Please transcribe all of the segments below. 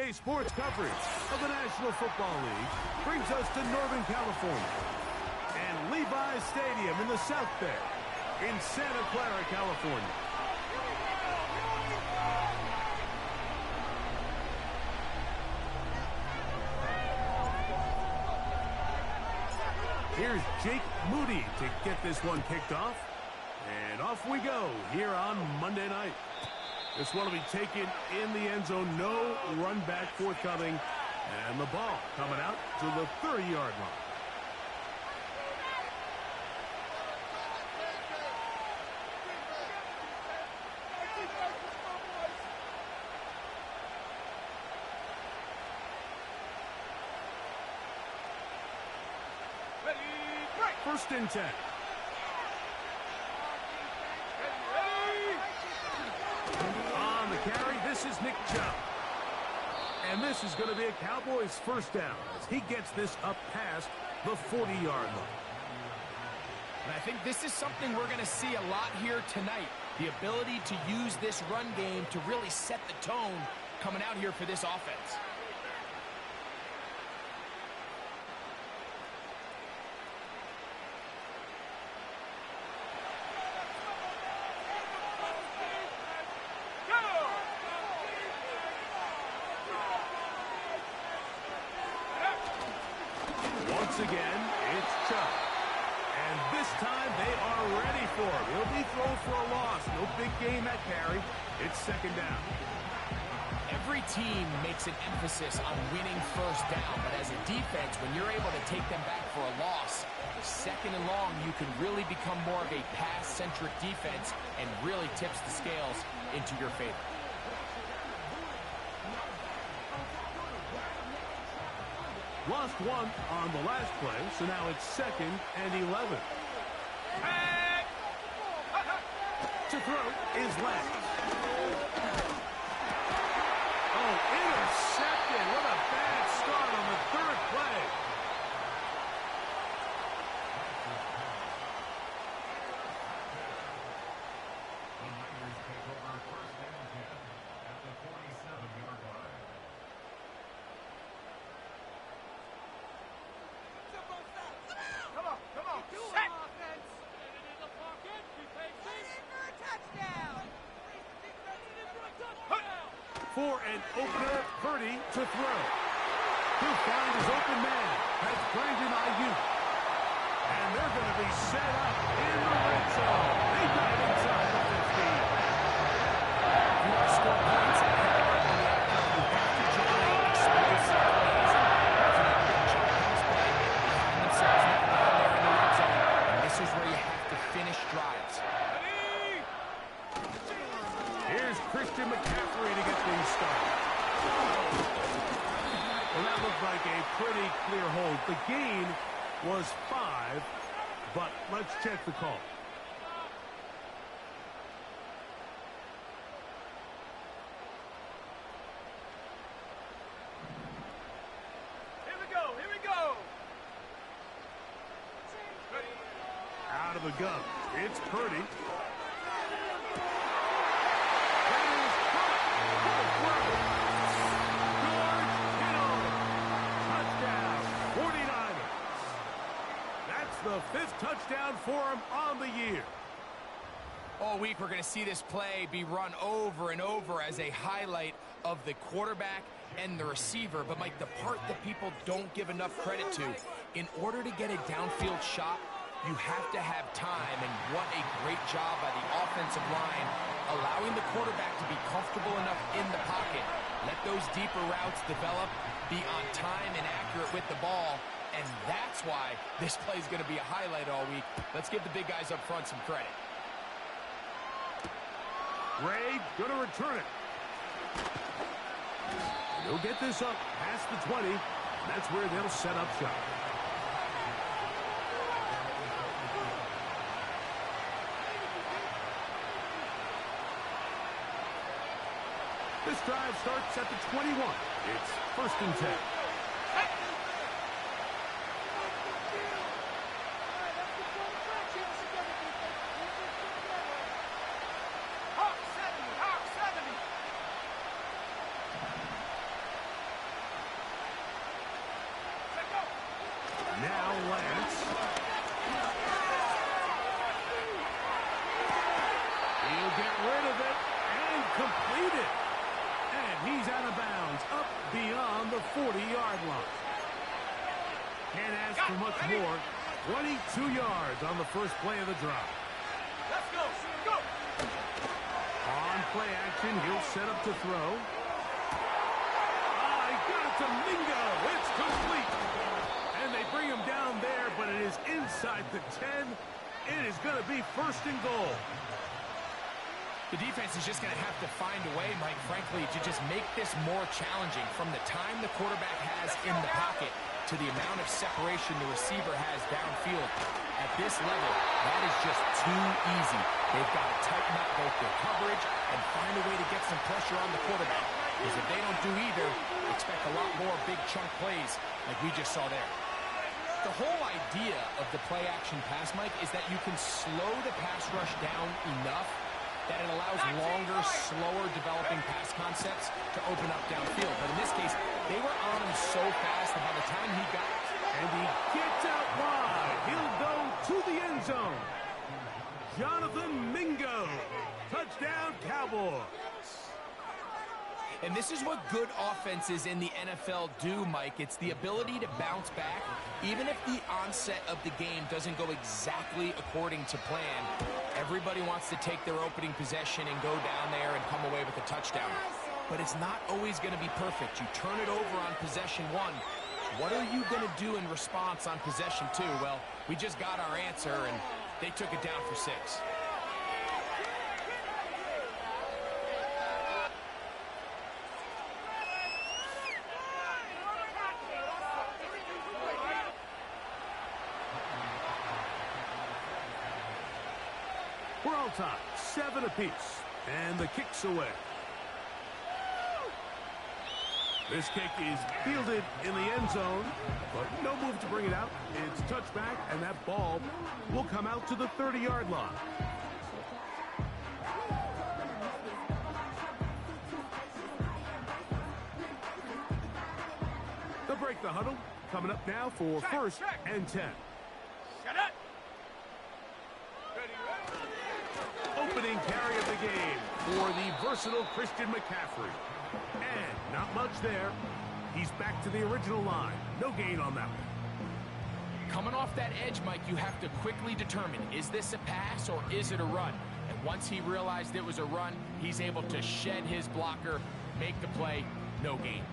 Today's sports coverage of the National Football League brings us to Northern California and Levi's Stadium in the South Bay in Santa Clara, California. Here's Jake Moody to get this one kicked off. And off we go here on Monday night. This one will be taken in the end zone. No run back forthcoming. And the ball coming out to the 30-yard line. First and 10. On the carry, this is Nick Chubb. And this is going to be a Cowboys first down as he gets this up past the 40-yard line. And I think this is something we're going to see a lot here tonight. The ability to use this run game to really set the tone coming out here for this offense. Once again, it's Chubb. And this time they are ready for him. He'll be thrown for a loss. No big gain that carry. It's second down. Every team makes an emphasis on winning first down, but as a defense, when you're able to take them back for a loss, second and long, you can really become more of a pass-centric defense and really tips the scales into your favor. Lost one on the last play, so now it's second and 11. To throw is Lance. Oh, intercepted. What a bad start on the third play. For an opener, Purdy to throw. He'll find his open man. That's Brandon Ayuk. And they're going to be set up in the red zone. They got it inside the 15. If you want to score points and have it in the outcome, you have to generate explosive plays. If you have a chunk pass play, they find themselves now down there in the red zone. And this is where you have to finish drives. Here's Christian McCaffrey to get things started. Well, that looked like a pretty clear hold. The gain was 5, but let's check the call. Here we go. Out of the gun, it's Purdy. The 5th touchdown for him on the year. All week we're going to see this play be run over and over as a highlight of the quarterback and the receiver. But, Mike, the part that people don't give enough credit to, in order to get a downfield shot, you have to have time. And what a great job by the offensive line, allowing the quarterback to be comfortable enough in the pocket. Let those deeper routes develop, be on time and accurate with the ball. And that's why this play is going to be a highlight all week. Let's give the big guys up front some credit. Ray going to return it. He'll get this up past the 20. That's where they'll set up shop. This drive starts at the 21. It's first and 10. rid of it and complete it. And he's out of bounds, up beyond the 40-yard line. Can't ask for much more. 22 yards on the first play of the drive. Let's go. Go. On play action, he'll set up to throw. He got it to Mingo. It's complete. And they bring him down there, but it is inside the 10. It is going to be first and goal. The defense is just going to have to find a way, Mike, frankly, to just make this more challenging from the time the quarterback has in the pocket to the amount of separation the receiver has downfield. At this level, that is just too easy. They've got to tighten up both their coverage and find a way to get some pressure on the quarterback. Because if they don't do either, expect a lot more big chunk plays like we just saw there. The whole idea of the play-action pass, Mike, is that you can slow the pass rush down enough that it allows longer, slower developing pass concepts to open up downfield. But in this case, they were on him so fast that by the time he got... And he gets out wide. He'll go to the end zone. Jonathan Mingo. Touchdown, Cowboys. And this is what good offenses in the NFL do, Mike. It's the ability to bounce back, even if the onset of the game doesn't go exactly according to plan. Everybody wants to take their opening possession and go down there and come away with a touchdown. But it's not always going to be perfect. You turn it over on possession one. What are you going to do in response on possession two? Well, we just got our answer, and they took it down for 6. We're all tied, 7 apiece, and the kick's away. This kick is fielded in the end zone, but no move to bring it out. It's touchback, and that ball will come out to the 30-yard line. They'll break the huddle. Coming up now for first and 10. Shut up. Opening carry of the game for the versatile Christian McCaffrey. And not much there. He's back to the original line. No gain on that one. Coming off that edge, Mike, you have to quickly determine, is this a pass or is it a run? And once he realized it was a run, he's able to shed his blocker, make the play, no gain.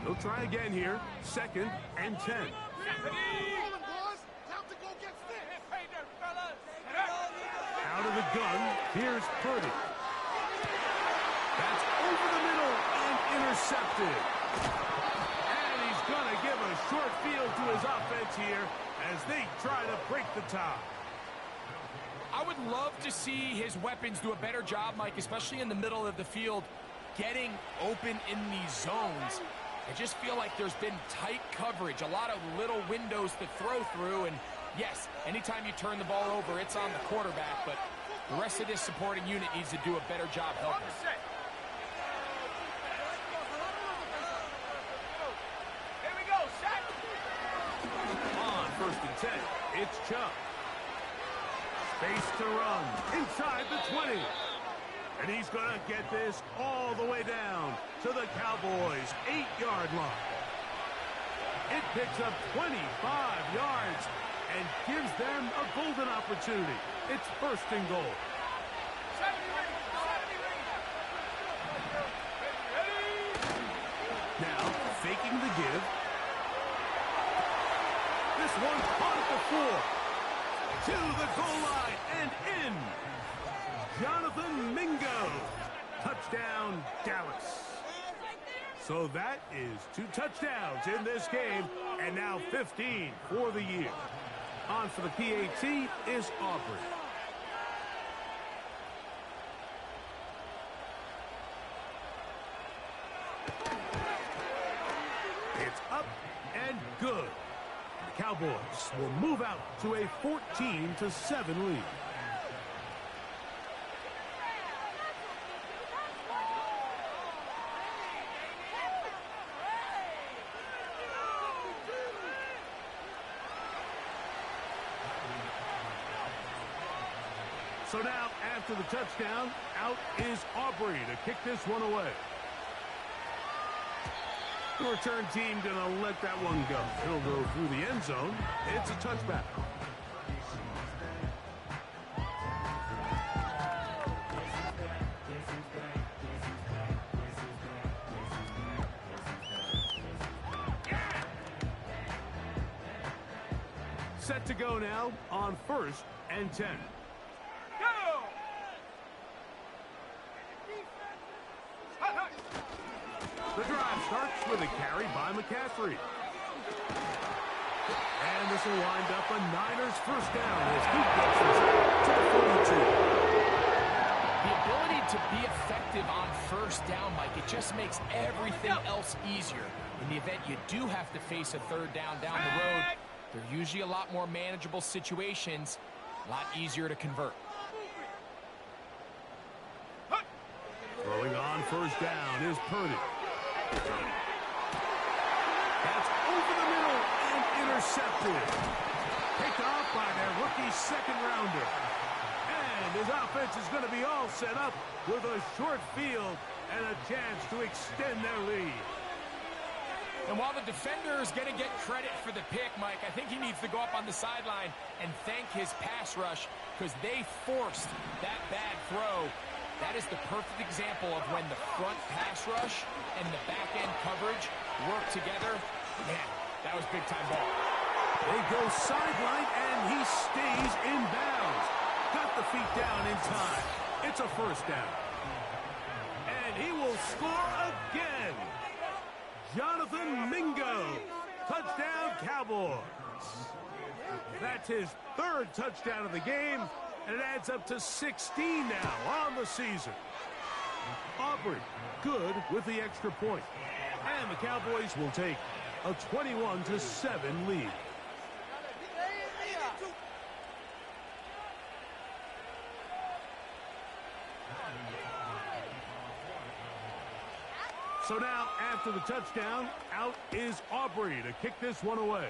They'll try again here. Second and 10. Out of the gun, here's Purdy. That's over the middle and intercepted. And he's going to give a short field to his offense here as they try to break the tie. I would love to see his weapons do a better job, Mike, especially in the middle of the field, getting open in these zones. I just feel like there's been tight coverage, a lot of little windows to throw through, and yes, anytime you turn the ball over, it's on the quarterback, but the rest of this supporting unit needs to do a better job helping. Here we go, set. On first and 10, it's Chubb. Space to run inside the 20. And he's going to get this all the way down to the Cowboys' 8-yard line. It picks up 25 yards and gives them a golden opportunity. It's first and goal. Now, faking the give. This one's caught at the 4. To the goal line and in. Jonathan Mingo. Touchdown, Dallas. So that is 2 touchdowns in this game, and now 15 for the year. On for the PAT is Aubrey. It's up and good. The Cowboys will move out to a 14-7 lead. So now, after the touchdown, out is Aubrey to kick this one away. The return team going to let that one go. It'll go through the end zone. It's a touchback. Set to go now on 1st and 10. Go! The drive starts with a carry by McCaffrey. And this will wind up a Niners first down as he gets this to the 42. The ability to be effective on first down, Mike, it just makes everything else easier. In the event you do have to face a third down the road, they're usually a lot more manageable situations, a lot easier to convert. Throwing on first down is Purdy. That's over the middle and intercepted. Picked off by their rookie second-rounder. And his offense is going to be all set up with a short field and a chance to extend their lead. And while the defender is going to get credit for the pick, Mike, I think he needs to go up on the sideline and thank his pass rush because they forced that bad throw. That is the perfect example of when the front pass rush and the back-end coverage work together. Man, that was big-time ball. They go sideline, and he stays in bounds. Got the feet down in time. It's a first down. And he will score again. Jonathan Mingo. Touchdown, Cowboys. That's his 3rd touchdown of the game, and it adds up to 16 now on the season. Aubrey good with the extra point. And the Cowboys will take a 21-7 lead. So now, after the touchdown, out is Aubrey to kick this one away.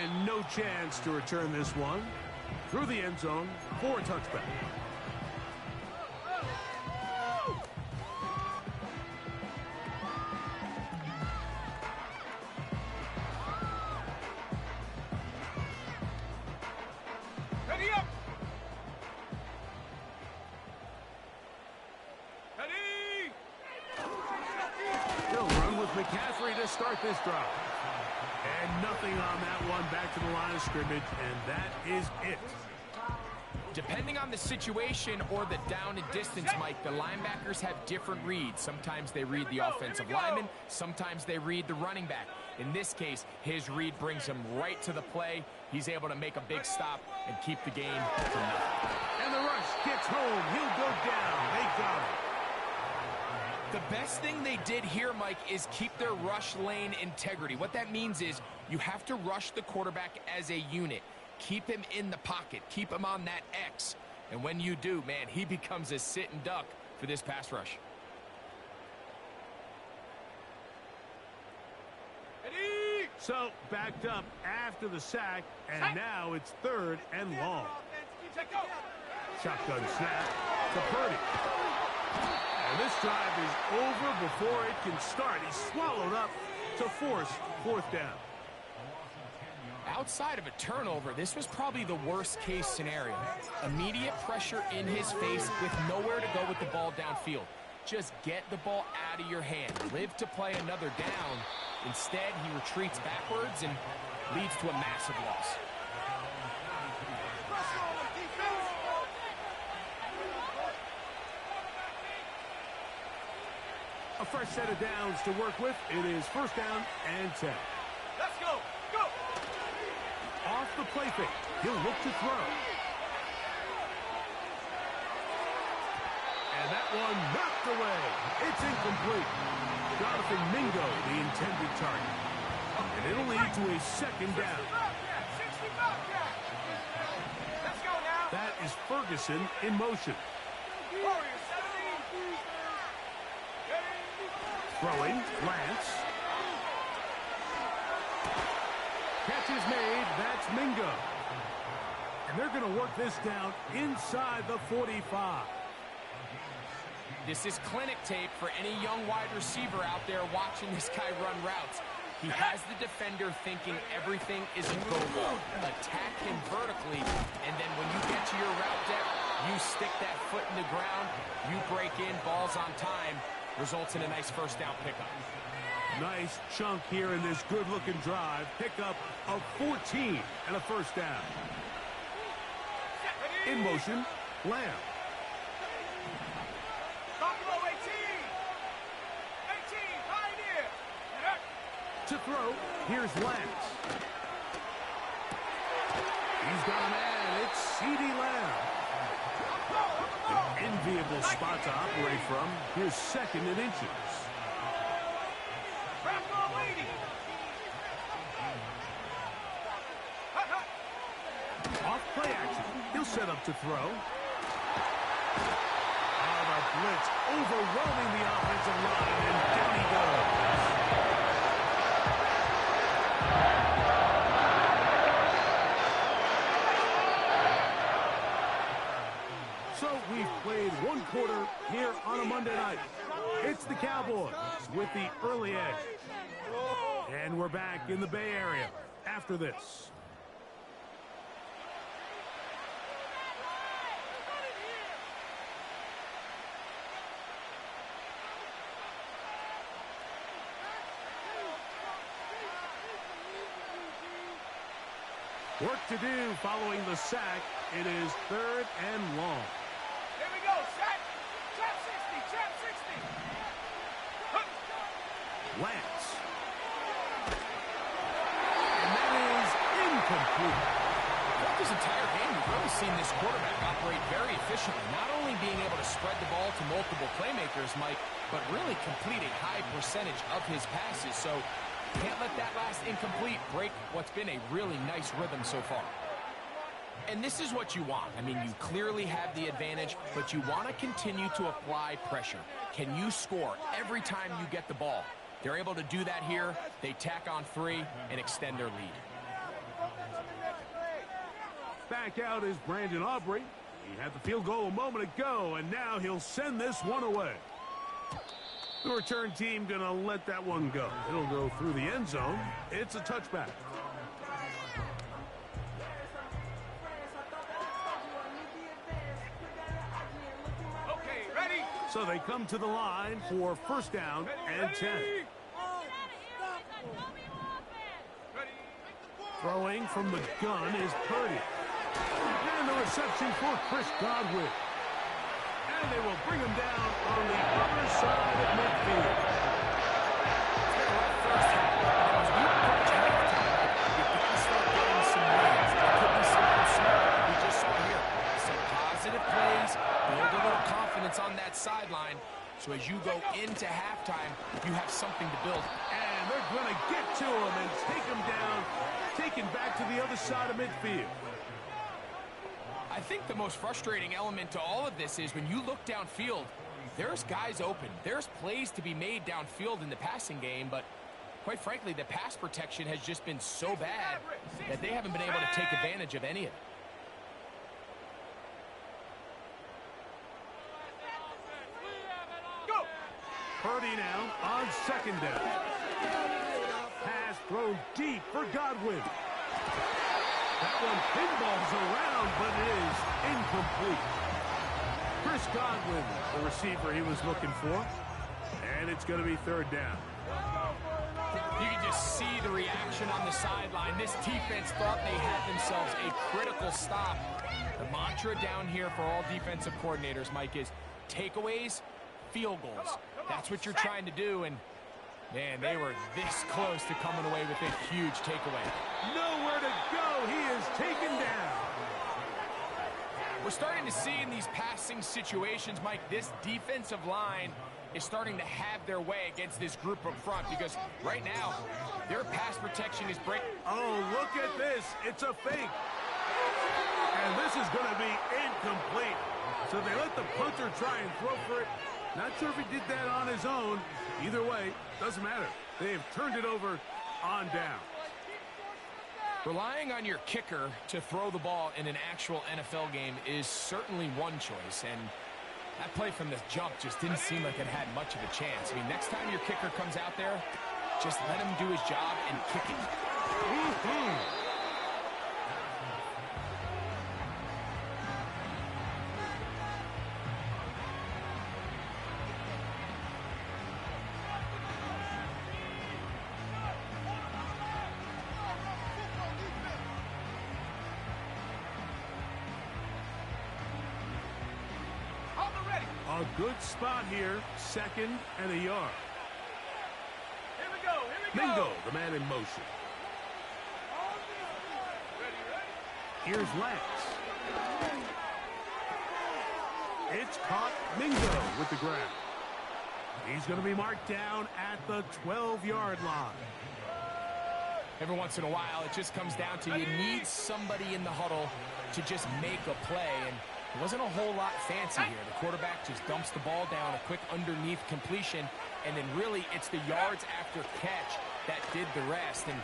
And no chance to return this one through the end zone for a touchback. Ready up! Ready! He'll run with McCaffrey to start this drive. And nothing on that one, back to the line of scrimmage, and that is it. Depending on the situation or the down and distance, Mike, the linebackers have different reads. Sometimes they read the offensive lineman, sometimes they read the running back. In this case, his read brings him right to the play. He's able to make a big stop and keep the game to nothing. And the rush gets home. He'll go down. They got him. The best thing they did here, Mike, is keep their rush lane integrity. What that means is you have to rush the quarterback as a unit. Keep him in the pocket. Keep him on that X. And when you do, man, he becomes a sit and duck for this pass rush. Ready! So, backed up after the sack, and now it's 3rd and long. Check go! Shotgun snap to Purdy. And this drive is over before it can start. He's swallowed up to force 4th down. Outside of a turnover, this was probably the worst-case scenario. Immediate pressure in his face with nowhere to go with the ball downfield. Just get the ball out of your hand. Live to play another down. Instead, he retreats backwards and leads to a massive loss. A fresh set of downs to work with. It is 1st down and 10. Let's go! Go! Off the play fake. He'll look to throw. And that one knocked away. It's incomplete. Jonathan Mingo, the intended target. And it'll lead to a 2nd down. Let's go now! That is Ferguson in motion. Warriors 17! Throwing, Lance. Catch is made, that's Mingo. And they're going to work this down inside the 45. This is clinic tape for any young wide receiver out there watching this guy run routes. He has the defender thinking everything is a go-ball. Attack him vertically, and then when you get to your route depth, you stick that foot in the ground, you break in, balls on time, results in a nice first down pickup. Nice chunk here in this good-looking drive. Pickup of 14 and a first down. In motion, Lamb. Buffalo 18. 18, Pioneer. To throw, here's Lance. He's got a man. It's CeeDee Lamb. An enviable spot to operate from. Here's second and inches. Off play action. He'll set up to throw. Oh, the blitz overwhelming the offensive line, and down he goes. So we've played one quarter here on a Monday night. It's the Cowboys with the early edge. And we're back in the Bay Area after this. Work to do following the sack. It is third and long. Here we go, sack. Trap 60, trap 60. Lance. And that is incomplete. Throughout this entire game, we've really seen this quarterback operate very efficiently, not only being able to spread the ball to multiple playmakers, Mike, but really complete a high percentage of his passes. So can't let that last incomplete break what's been a really nice rhythm so far. And this is what you want. I mean, you clearly have the advantage, but you want to continue to apply pressure. Can you score every time you get the ball? They're able to do that here. They tack on 3 and extend their lead. Back out is Brandon Aubrey. He had the field goal a moment ago, and now he'll send this one away. The return team going to let that one go. It'll go through the end zone. It's a touchback. Okay, ready? So they come to the line for first down and 10. Throwing from the gun is Purdy. And the reception for Chris Godwin. And they will bring him down on the other side of midfield. It's been a rough first half. As we approach halftime, you got to start getting some wins. It could be something small like we just saw here. Some positive plays, build a little confidence on that sideline. So as you go into halftime, you have something to build. And they're going to get to him and take him down, taken back to the other side of midfield. I think the most frustrating element to all of this is when you look downfield, there's guys open. There's plays to be made downfield in the passing game, but quite frankly, the pass protection has just been so bad that they haven't been able to take advantage of any of it. Go! Purdy now on second down. Pass thrown deep for Godwin. That one pinballs around, but it is incomplete. Chris Godwin, the receiver he was looking for. And it's going to be third down. You can just see the reaction on the sideline. This defense thought they had themselves a critical stop. The mantra down here for all defensive coordinators, Mike, is takeaways, field goals. That's what you're trying to do, and man, they were this close to coming away with a huge takeaway. Nowhere to go. He is taken down. We're starting to see in these passing situations, Mike, this defensive line is starting to have their way against this group up front because right now, their pass protection is breaking. Oh, look at this. It's a fake. And this is going to be incomplete. So they let the punter try and throw for it. Not sure if he did that on his own. Either way, doesn't matter. They have turned it over on down. Relying on your kicker to throw the ball in an actual NFL game is certainly one choice, and that play from the jump just didn't seem like it had much of a chance. I mean, next time your kicker comes out there, just let him do his job and kick it. A good spot here, 2nd and a yard. Here we go, here we go. Mingo, the man in motion. Here's Lance. It's caught. Mingo with the grab. He's going to be marked down at the 12-yard line. Every once in a while, it just comes down to you need somebody in the huddle to just make a play, and it wasn't a whole lot fancy here. The quarterback just dumps the ball down, a quick underneath completion, and then really it's the yards after catch that did the rest, and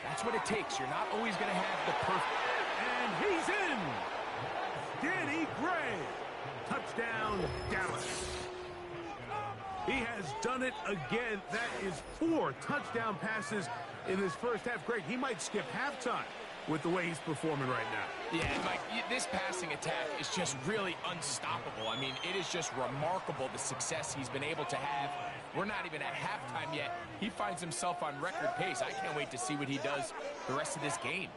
that's what it takes. You're not always going to have the perfect. And he's in! Danny Gray! Touchdown, Dallas. He has done it again. That is 4 touchdown passes in his first half. Great. He might skip halftime with the way he's performing right now. Yeah, Mike, this passing attack is just really unstoppable. I mean, it is just remarkable the success he's been able to have. We're not even at halftime yet. He finds himself on record pace. I can't wait to see what he does the rest of this game.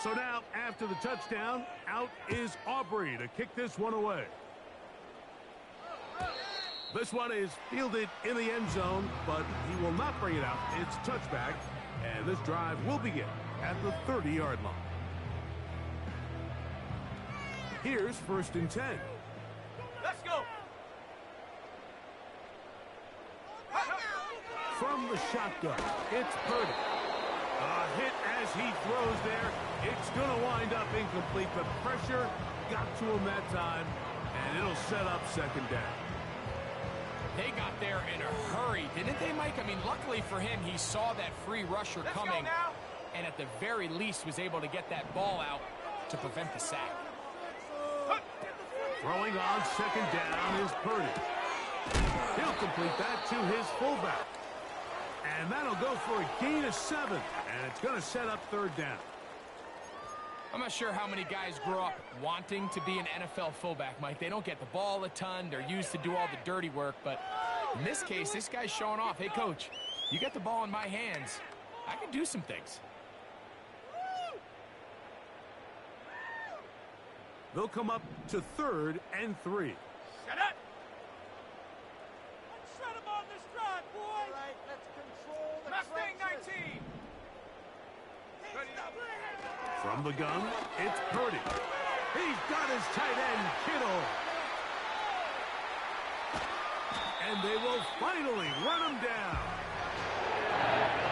So now, after the touchdown, out is Aubrey to kick this one away. This one is fielded in the end zone, but he will not bring it out. It's touchback, and this drive will begin at the 30-yard line. Here's 1st and 10. Let's go. From the shotgun, it's Purdy. A hit as he throws there. It's going to wind up incomplete. The pressure got to him that time, and it'll set up 2nd down. They got there in a hurry, didn't they, Mike? I mean, luckily for him, he saw that free rusher coming, and at the very least was able to get that ball out to prevent the sack. Throwing on 2nd down is Purdy. He'll complete that to his fullback. And that'll go for a gain of 7, and it's going to set up 3rd down. I'm not sure how many guys grow up wanting to be an NFL fullback, Mike. They don't get the ball a ton. They're used to do all the dirty work. But in this case, this guy's showing off. Hey, coach, you get the ball in my hands. I can do some things. They'll come up to 3rd and 3. Shut up. Let's shut him on this drive, boy. All right, let's control the Mustang 19. From the gun, it's Purdy. He's got his tight end, Kittle. And they will finally run him down.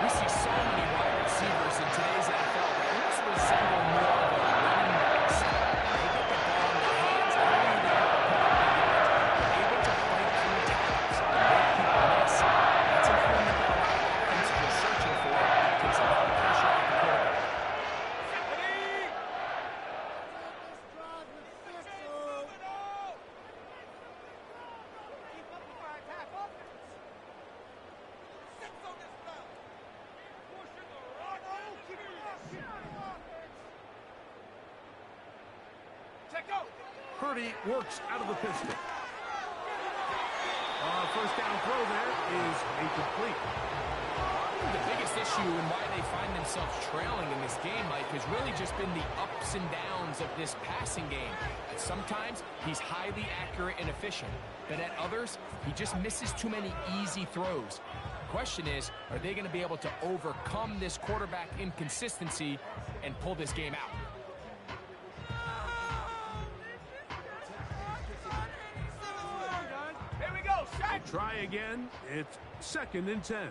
We see so many wide receivers in today's NFL that almost resemble more of a running back style. They get the ball in their hands, not only that, but able to fight through tackles and make people miss. That's a formula that a lot of offenses are searching for. Takes a lot of pressure off the quarterback. Purdy works out of the pistol. 1st down throw there is incomplete. The biggest issue and why they find themselves trailing in this game, Mike, has really just been the ups and downs of this passing game. And sometimes he's highly accurate and efficient, but at others, he just misses too many easy throws. The question is, are they going to be able to overcome this quarterback inconsistency and pull this game out? Here we go, set. Try again. It's 2nd and 10.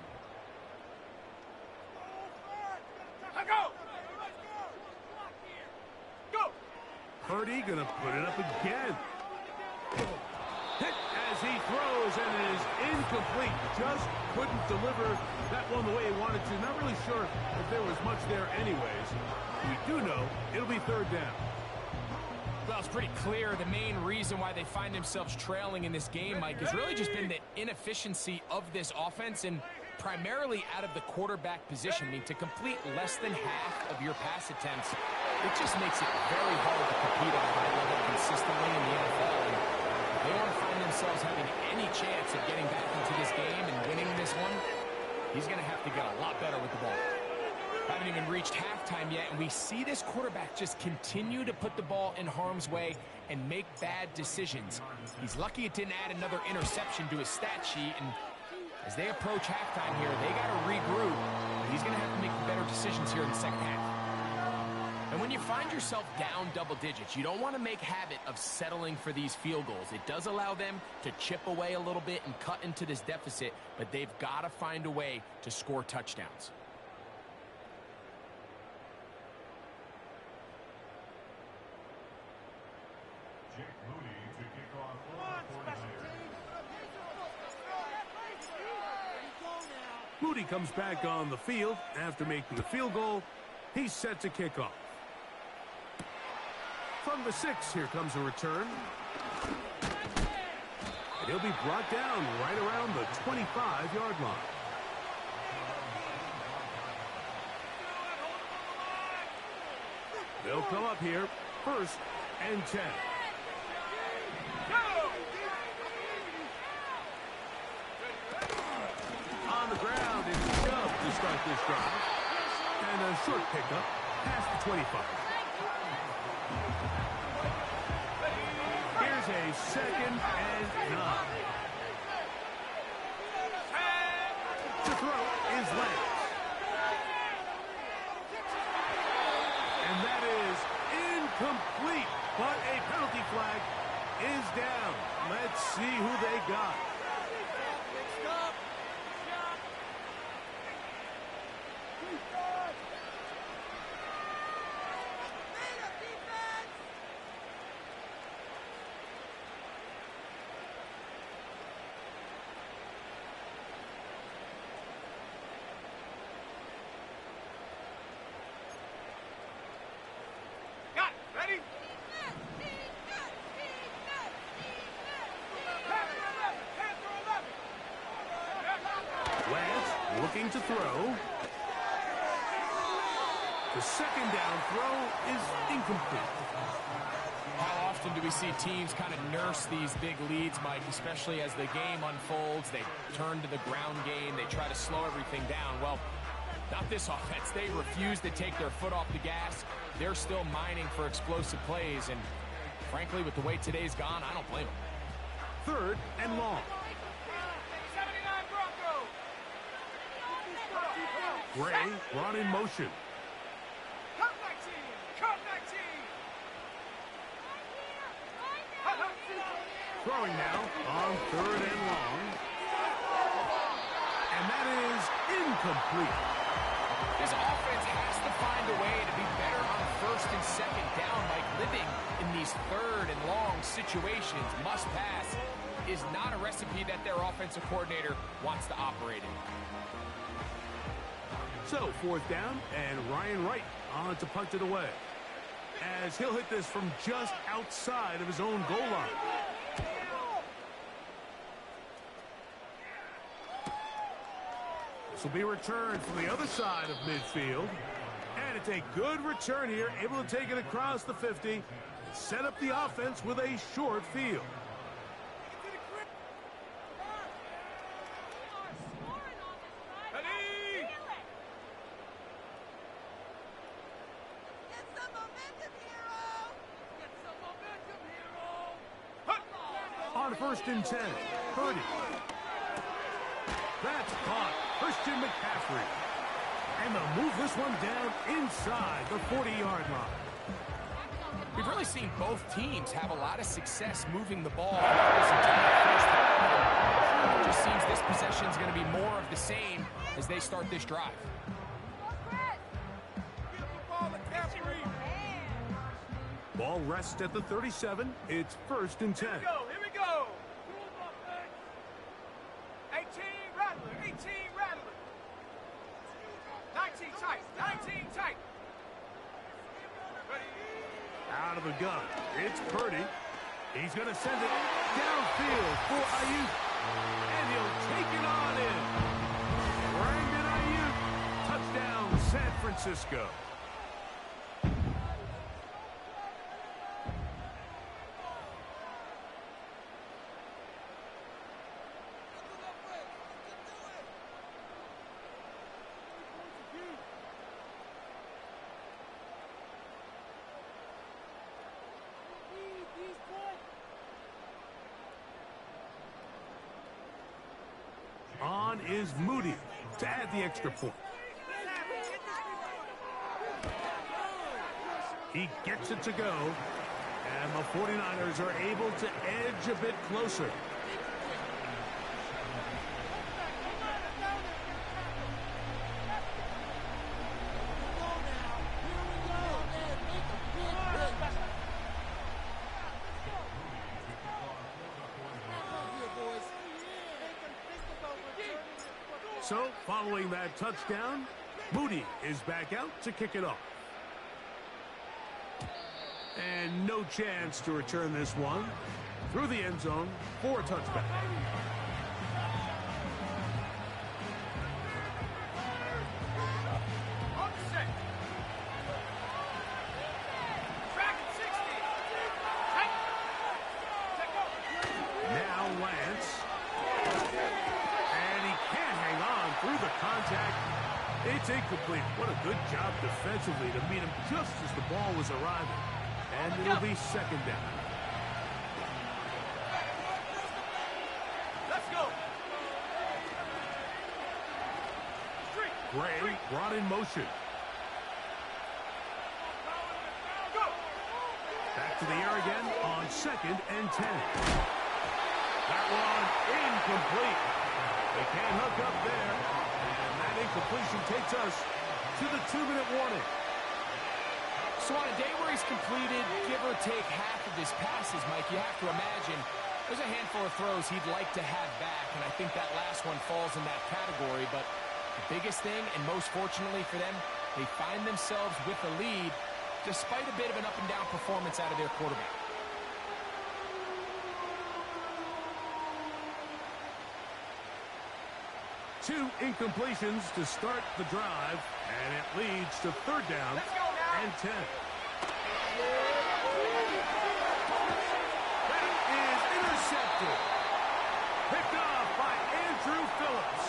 Purdy gonna put it up again. Hit as he throws, and it is incomplete. Just couldn't deliver that one the way he wanted to. Not really sure if there was much there anyways. We do know it'll be third down. Well, it's pretty clear the main reason why they find themselves trailing in this game, Mike, has really just been the inefficiency of this offense and primarily out of the quarterback position. I mean, to complete less than half of your pass attempts, it just makes it very hard to compete at a high level consistently in the NFL. And if they want to find themselves having any chance of getting back into this game and winning this one, he's going to have to get a lot better with the ball. Haven't even reached halftime yet, and we see this quarterback just continue to put the ball in harm's way and make bad decisions. He's lucky it didn't add another interception to his stat sheet, and as they approach halftime here, they got to regroup. He's going to have to make better decisions here in the second half. And when you find yourself down double digits, you don't want to make habit of settling for these field goals. It does allow them to chip away a little bit and cut into this deficit, but they've got to find a way to score touchdowns. Moody comes back on the field after making the field goal. He's set to kick off. From the 6, here comes a return. And he'll be brought down right around the 25-yard line. They'll come up here, 1st and 10. On the ground, it's shoved to start this drive. And a short pickup past the 25. Here's a 2nd and 9. To throw is Lance. And that is incomplete, but a penalty flag is down. Let's see who they got. Looking to throw. The 2nd down throw is incomplete. How often do we see teams kind of nurse these big leads, Mike, especially as the game unfolds? They turn to the ground game. They try to slow everything down. Well, not this offense. They refuse to take their foot off the gas. They're still mining for explosive plays, and frankly, with the way today's gone, I don't blame them. 3rd and long. Gray brought in motion. Cut 19! Cut 19! Throwing now on 3rd and long. And that is incomplete. This offense has to find a way to be better on 1st and 2nd down. Like living in these 3rd and long situations, must pass, is not a recipe that their offensive coordinator wants to operate in. So 4th down, and Ryan Wright on to punt it away, as he'll hit this from just outside of his own goal line. This will be returned from the other side of midfield, and it's a good return here, able to take it across the 50, and set up the offense with a short field. On 1st and 10, Purdy. That's caught. Christian McCaffrey. And they'll move this one down inside the 40-yard line. We've really seen both teams have a lot of success moving the ball throughout this entire first half. It just seems this possession is going to be more of the same as they start this drive. Ball rests at the 37. It's 1st and 10. Here we go. 18 Rattler, 18 Rattler. 19 tight, 19 tight. Out of the gun. It's Purdy. He's going to send it downfield for Ayuk. And he'll take it on in. Brandon Ayuk. Touchdown, San Francisco. On is Moody to add the extra point. He gets it to go, and the 49ers are able to edge a bit closer. So, following that touchdown, Moody is back out to kick it off. And no chance to return this one through the end zone for a touchback. Now Lance. And he can't hang on through the contact. It's incomplete. What a good job defensively to meet him just as the ball was arriving. And it'll be 2nd down. Let's go. Gray brought in motion. Go. Back to the air again on 2nd and 10. That one incomplete. They can't hook up there. And that incompletion takes us to the 2-minute warning. So on a day where he's completed, give or take half of his passes, Mike, you have to imagine there's a handful of throws he'd like to have back, and I think that last one falls in that category. But the biggest thing, and most fortunately for them, they find themselves with a lead despite a bit of an up-and-down performance out of their quarterback. Two incompletions to start the drive, and it leads to 3rd down and 10. That is intercepted. Picked off by Andrew Phillips.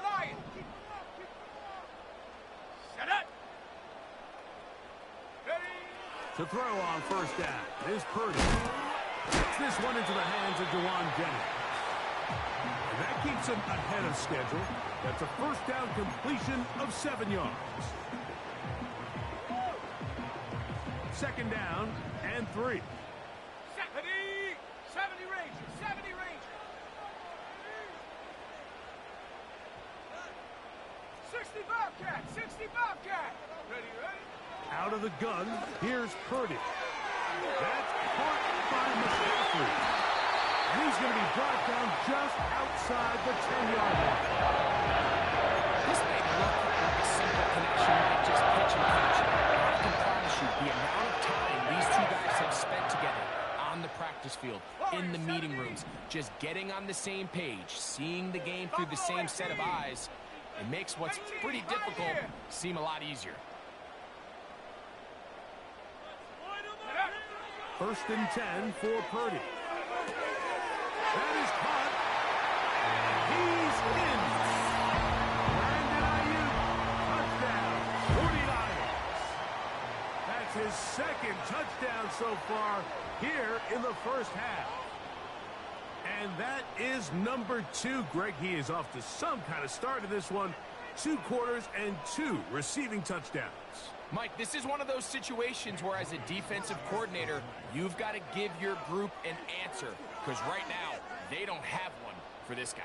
Lion. Set up. Ready. To throw on 1st down is Purdy. Takes this one into the hands of Jawan Jennings. And that keeps him ahead of schedule. That's a 1st down completion of 7 yards. 2nd down and 3. 70 Rangers. 70 Rangers. 60 Bobcat. 60 Bobcat. Ready. Out of the gun, here's Purdy. That's caught by McCaffrey. And he's going to be brought down just outside the 10-yard line. This may look like a simple connection, like just pitch and catch. I can promise you the amount of time these two guys have spent together on the practice field, in the meeting rooms, just getting on the same page, seeing the game through the same set of eyes, it makes what's pretty difficult seem a lot easier. 1st and 10 for Purdy. That is caught. He's in. Brandon Ayuk, touchdown, 49ers. That's his 2nd touchdown so far here in the 1st half. And that is number 2. Greg, he is off to some kind of start in this one. 2 quarters and 2 receiving touchdowns. Mike, this is one of those situations where as a defensive coordinator, you've got to give your group an answer. Because right now, they don't have one for this guy.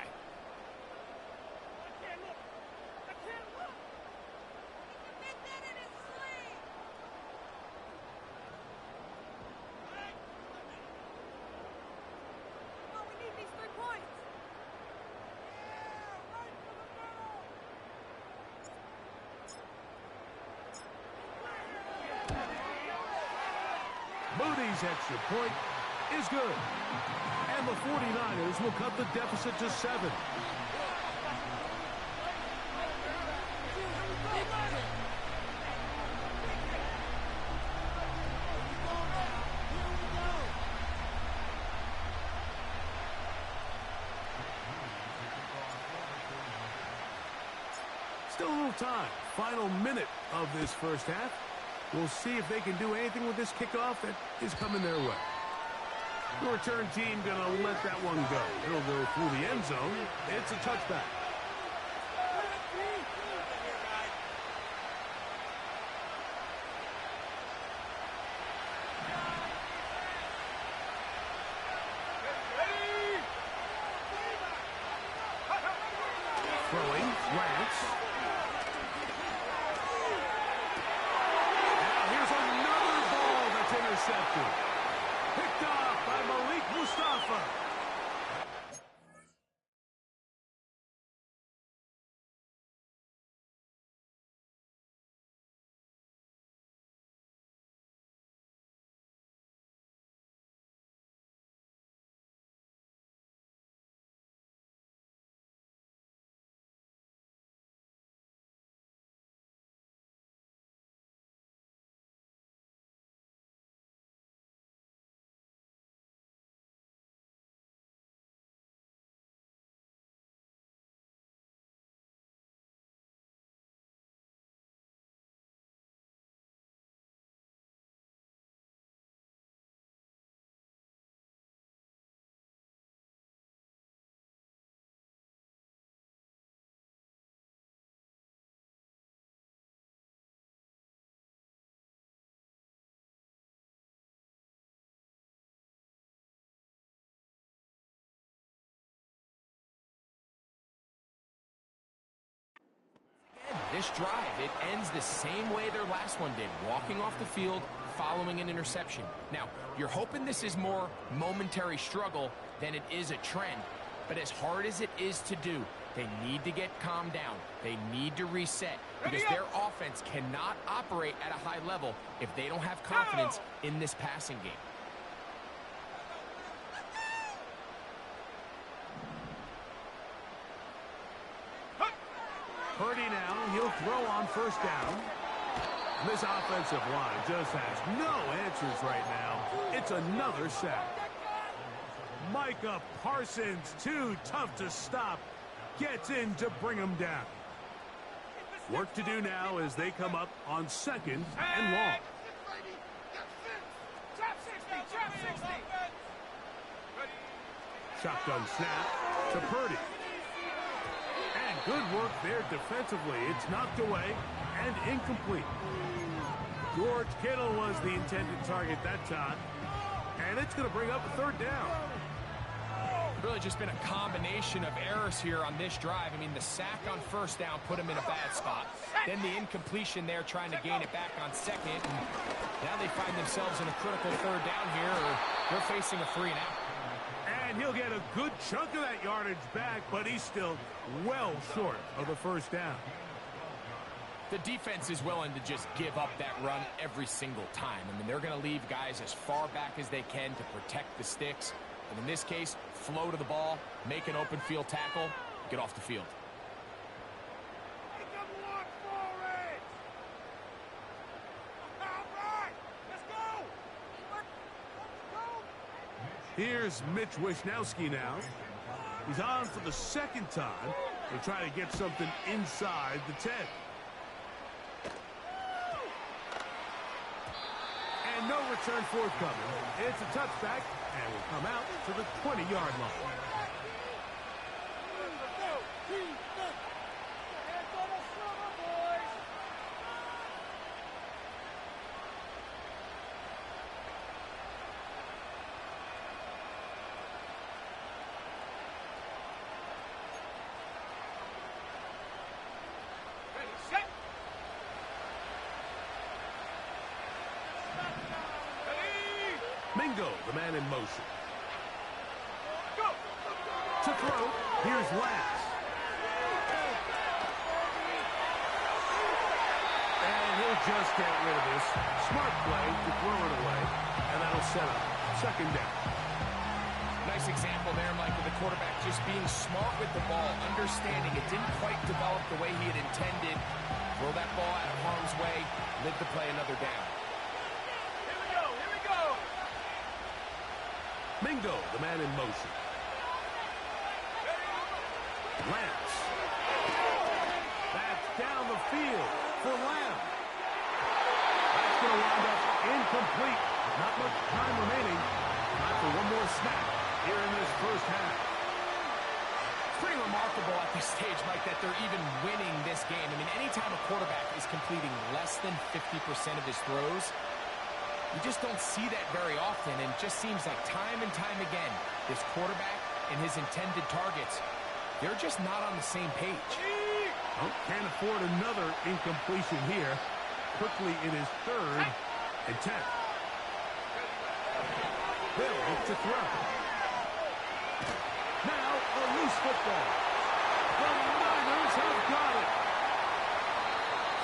Moody's extra point is good. And the 49ers will cut the deficit to 7. Still a little time. Final minute of this first half. We'll see if they can do anything with this kickoff that is coming their way. The return team going to let that one go. It'll go through the end zone. It's a touchback. Throwing, Lance. Intercepted. Picked off by Malik Mustafa. This drive, it ends the same way their last one did, walking off the field following an interception. Now, you're hoping this is more momentary struggle than it is a trend, but as hard as it is to do, they need to get calmed down. They need to reset because their offense cannot operate at a high level if they don't have confidence in this passing game. Purdy now, he'll throw on first down. This offensive line just has no answers right now. It's another sack. Micah Parsons, too tough to stop, gets in to bring him down. Work to do now as they come up on 2nd and long. Shotgun snap to Purdy. And good work there defensively. It's knocked away and incomplete. George Kittle was the intended target that time. And it's going to bring up a 3rd down. Really just been a combination of errors here on this drive. I mean, the sack on first down put him in a bad spot. Then the incompletion there trying to gain it back on 2nd. And now they find themselves in a critical 3rd down here, or they're facing a 3 and out. And he'll get a good chunk of that yardage back, but he's still well short of the 1st down. The defense is willing to just give up that run every single time. I mean, they're going to leave guys as far back as they can to protect the sticks. And in this case, flow to the ball, make an open field tackle, get off the field. Here's Mitch Wishnowsky now. He's on for the 2nd time. They try to get something inside the 10. And no return forthcoming. It's a touchback, and will come out to the 20-yard line. Mingo, the man in motion. Go. To throw, here's Lance. And he'll just get rid of this. Smart play to throw it away, and that'll set up second down. Nice example there, Mike, of the quarterback just being smart with the ball, understanding it didn't quite develop the way he had intended. Throw that ball out of harm's way, live to play another down. Mingo, the man in motion. Lance. That's down the field for Lamb. That's going to wind up incomplete. Not much time remaining. Time for one more snap here in this first half. It's pretty remarkable at this stage, Mike, that they're even winning this game. I mean, anytime a quarterback is completing less than 50% of his throws, you just don't see that very often, and it just seems like time and time again, this quarterback and his intended targets, they're just not on the same page. Oh, can't afford another incompletion here. Quickly in his 3rd and 10. Hill to throw. Now a loose football. The Niners have got it.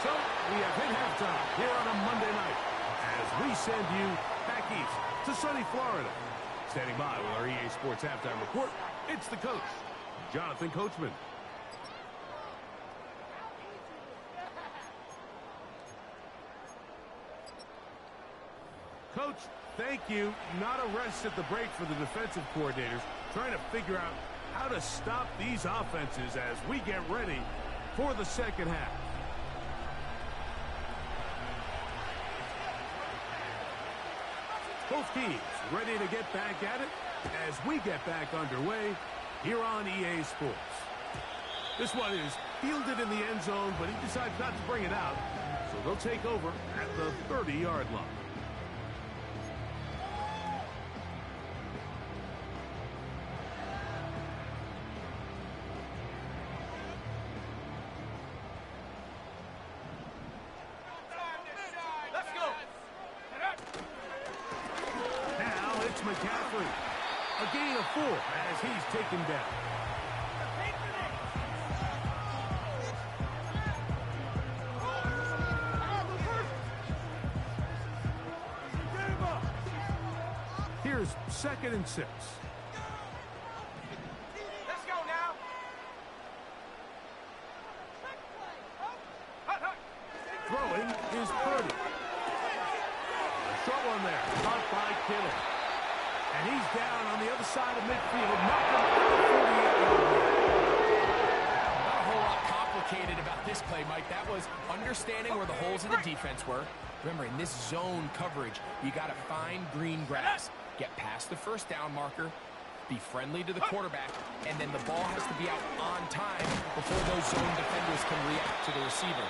So we have hit halftime here on a Monday night, as we send you back east to sunny Florida. Standing by with our EA Sports Halftime Report, it's the coach, Jonathan Coachman. Coach, thank you. Not a rest at the break for the defensive coordinators, trying to figure out how to stop these offenses as we get ready for the second half. Both teams ready to get back at it as we get back underway here on EA Sports. This one is fielded in the end zone, but he decides not to bring it out, so they'll take over at the 30-yard line. McCaffrey, a gain of 4 as he's taken down. Here's 2nd and 6. Let's go now. Throwing is Purdy. A short one there, caught by Kittle. And he's down on the other side of midfield. Not a whole lot complicated about this play, Mike. That was understanding where the holes of the defense were. Remember, in this zone coverage, you got to find green grass. Get past the first down marker, be friendly to the quarterback, and then the ball has to be out on time before those zone defenders can react to the receiver.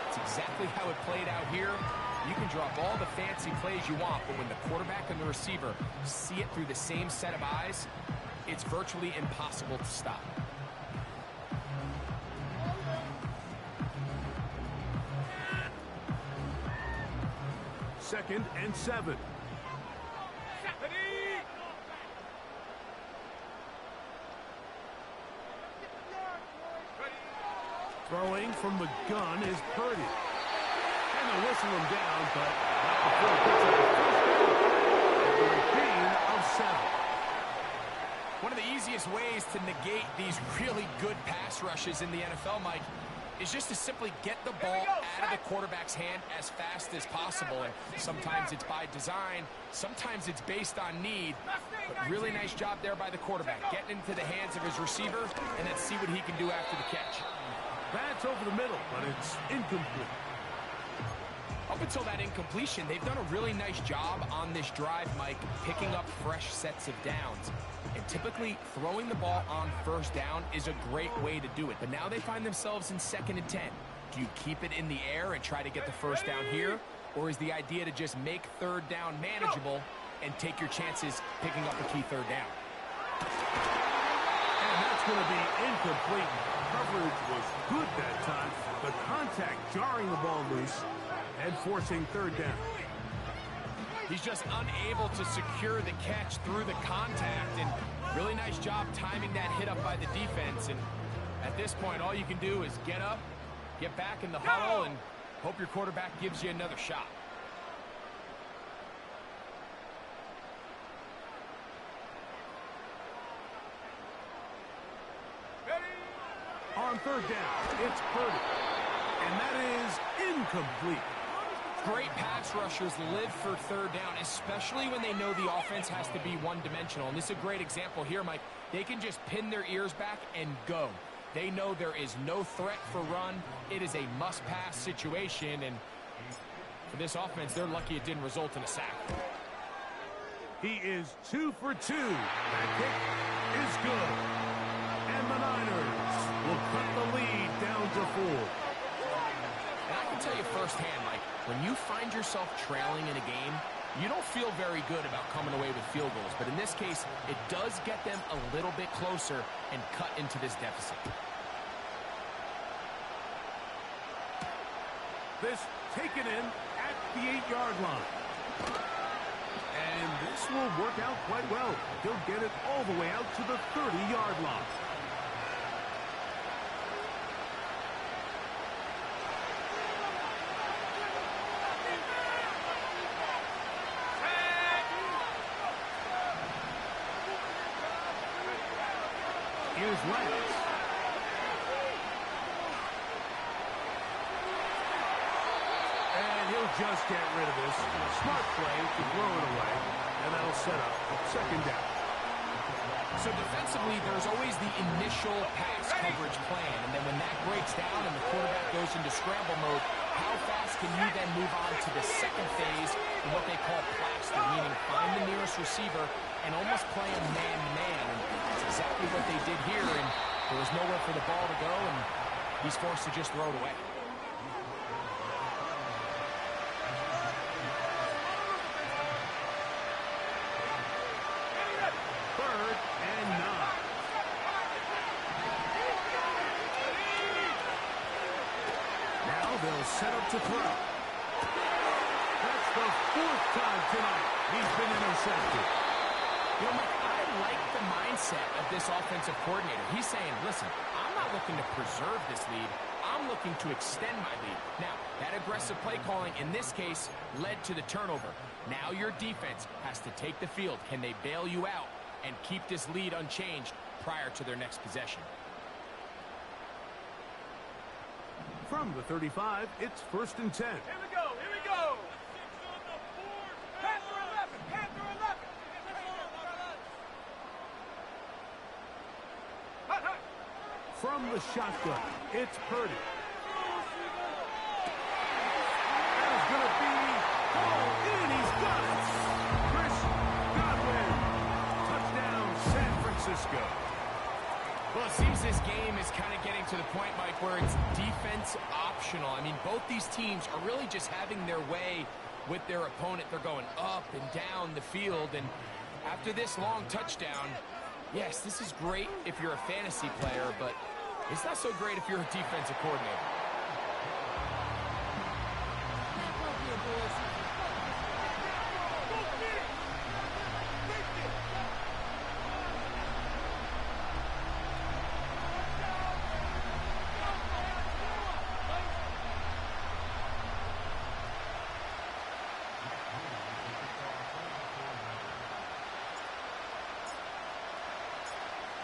It's exactly how it played out here. You can drop all the fancy plays you want, but when the quarterback and the receiver see it through the same set of eyes, it's virtually impossible to stop. Second and 7. Throwing from the gun is Purdy. And they'll whistle him down, but not before he gets up the first down. A gain of 7. One of the easiest ways to negate these really good pass rushes in the NFL, Mike, is just to simply get the ball out of the quarterback's hand as fast as possible. And sometimes it's by design, sometimes it's based on need. But really nice job there by the quarterback, getting into the hands of his receiver, and then see what he can do after the catch. That's over the middle, but it's incomplete. I'll until that incompletion, they've done a really nice job on this drive, Mike, picking up fresh sets of downs. And typically, throwing the ball on first down is a great way to do it. But now they find themselves in 2nd and 10. Do you keep it in the air and try to get the first down here? Or is the idea to just make 3rd down manageable and take your chances picking up a key 3rd down? And that's going to be incomplete. Coverage was good that time. The contact jarring the ball loose and forcing 3rd down. He's just unable to secure the catch through the contact, and really nice job timing that hit up by the defense. And at this point, all you can do is get up, get back in the huddle, and hope your quarterback gives you another shot. On 3rd down, it's Purdy. And that is incomplete. Great pass rushers live for 3rd down, especially when they know the offense has to be one-dimensional. And this is a great example here, Mike. They can just pin their ears back and go. They know there is no threat for run. It is a must-pass situation, and for this offense, they're lucky it didn't result in a sack. He is 2 for 2. That kick is good. And the Niners will cut the lead down to 4. And I can tell you firsthand, Mike, when you find yourself trailing in a game, you don't feel very good about coming away with field goals. But in this case, it does get them a little bit closer and cut into this deficit. This taken in at the 8-yard line. And this will work out quite well. He'll get it all the way out to the 30-yard line. Here's Lance. And he'll just get rid of this. Smart play to throw it away. And that'll set up 2nd down. So defensively, there's always the initial pass coverage plan. And then when that breaks down and the quarterback goes into scramble mode, how fast can you then move on to the 2nd phase in what they call plaster, meaning find the nearest receiver and almost play him man-to-man. And that's exactly what they did here. And there was nowhere for the ball to go, and he's forced to just throw it away. They'll set up to throw. That's the 4th time tonight he's been intercepted. You know, Mike, I like the mindset of this offensive coordinator. He's saying, listen, I'm not looking to preserve this lead. I'm looking to extend my lead. Now, that aggressive play calling in this case led to the turnover. Now your defense has to take the field. Can they bail you out and keep this lead unchanged prior to their next possession? From the 35, it's 1st and 10. Here we go, here we go. Panther 11, Panther 11. From the shotgun, it's Purdy. That is going to be hauled in. He's got it. Chris Godwin. Touchdown, San Francisco. Well, it seems this game is kind of getting to the point, Mike, where it's defense optional. I mean, both these teams are really just having their way with their opponent. They're going up and down the field, and after this long touchdown, yes, this is great if you're a fantasy player, but it's not so great if you're a defensive coordinator.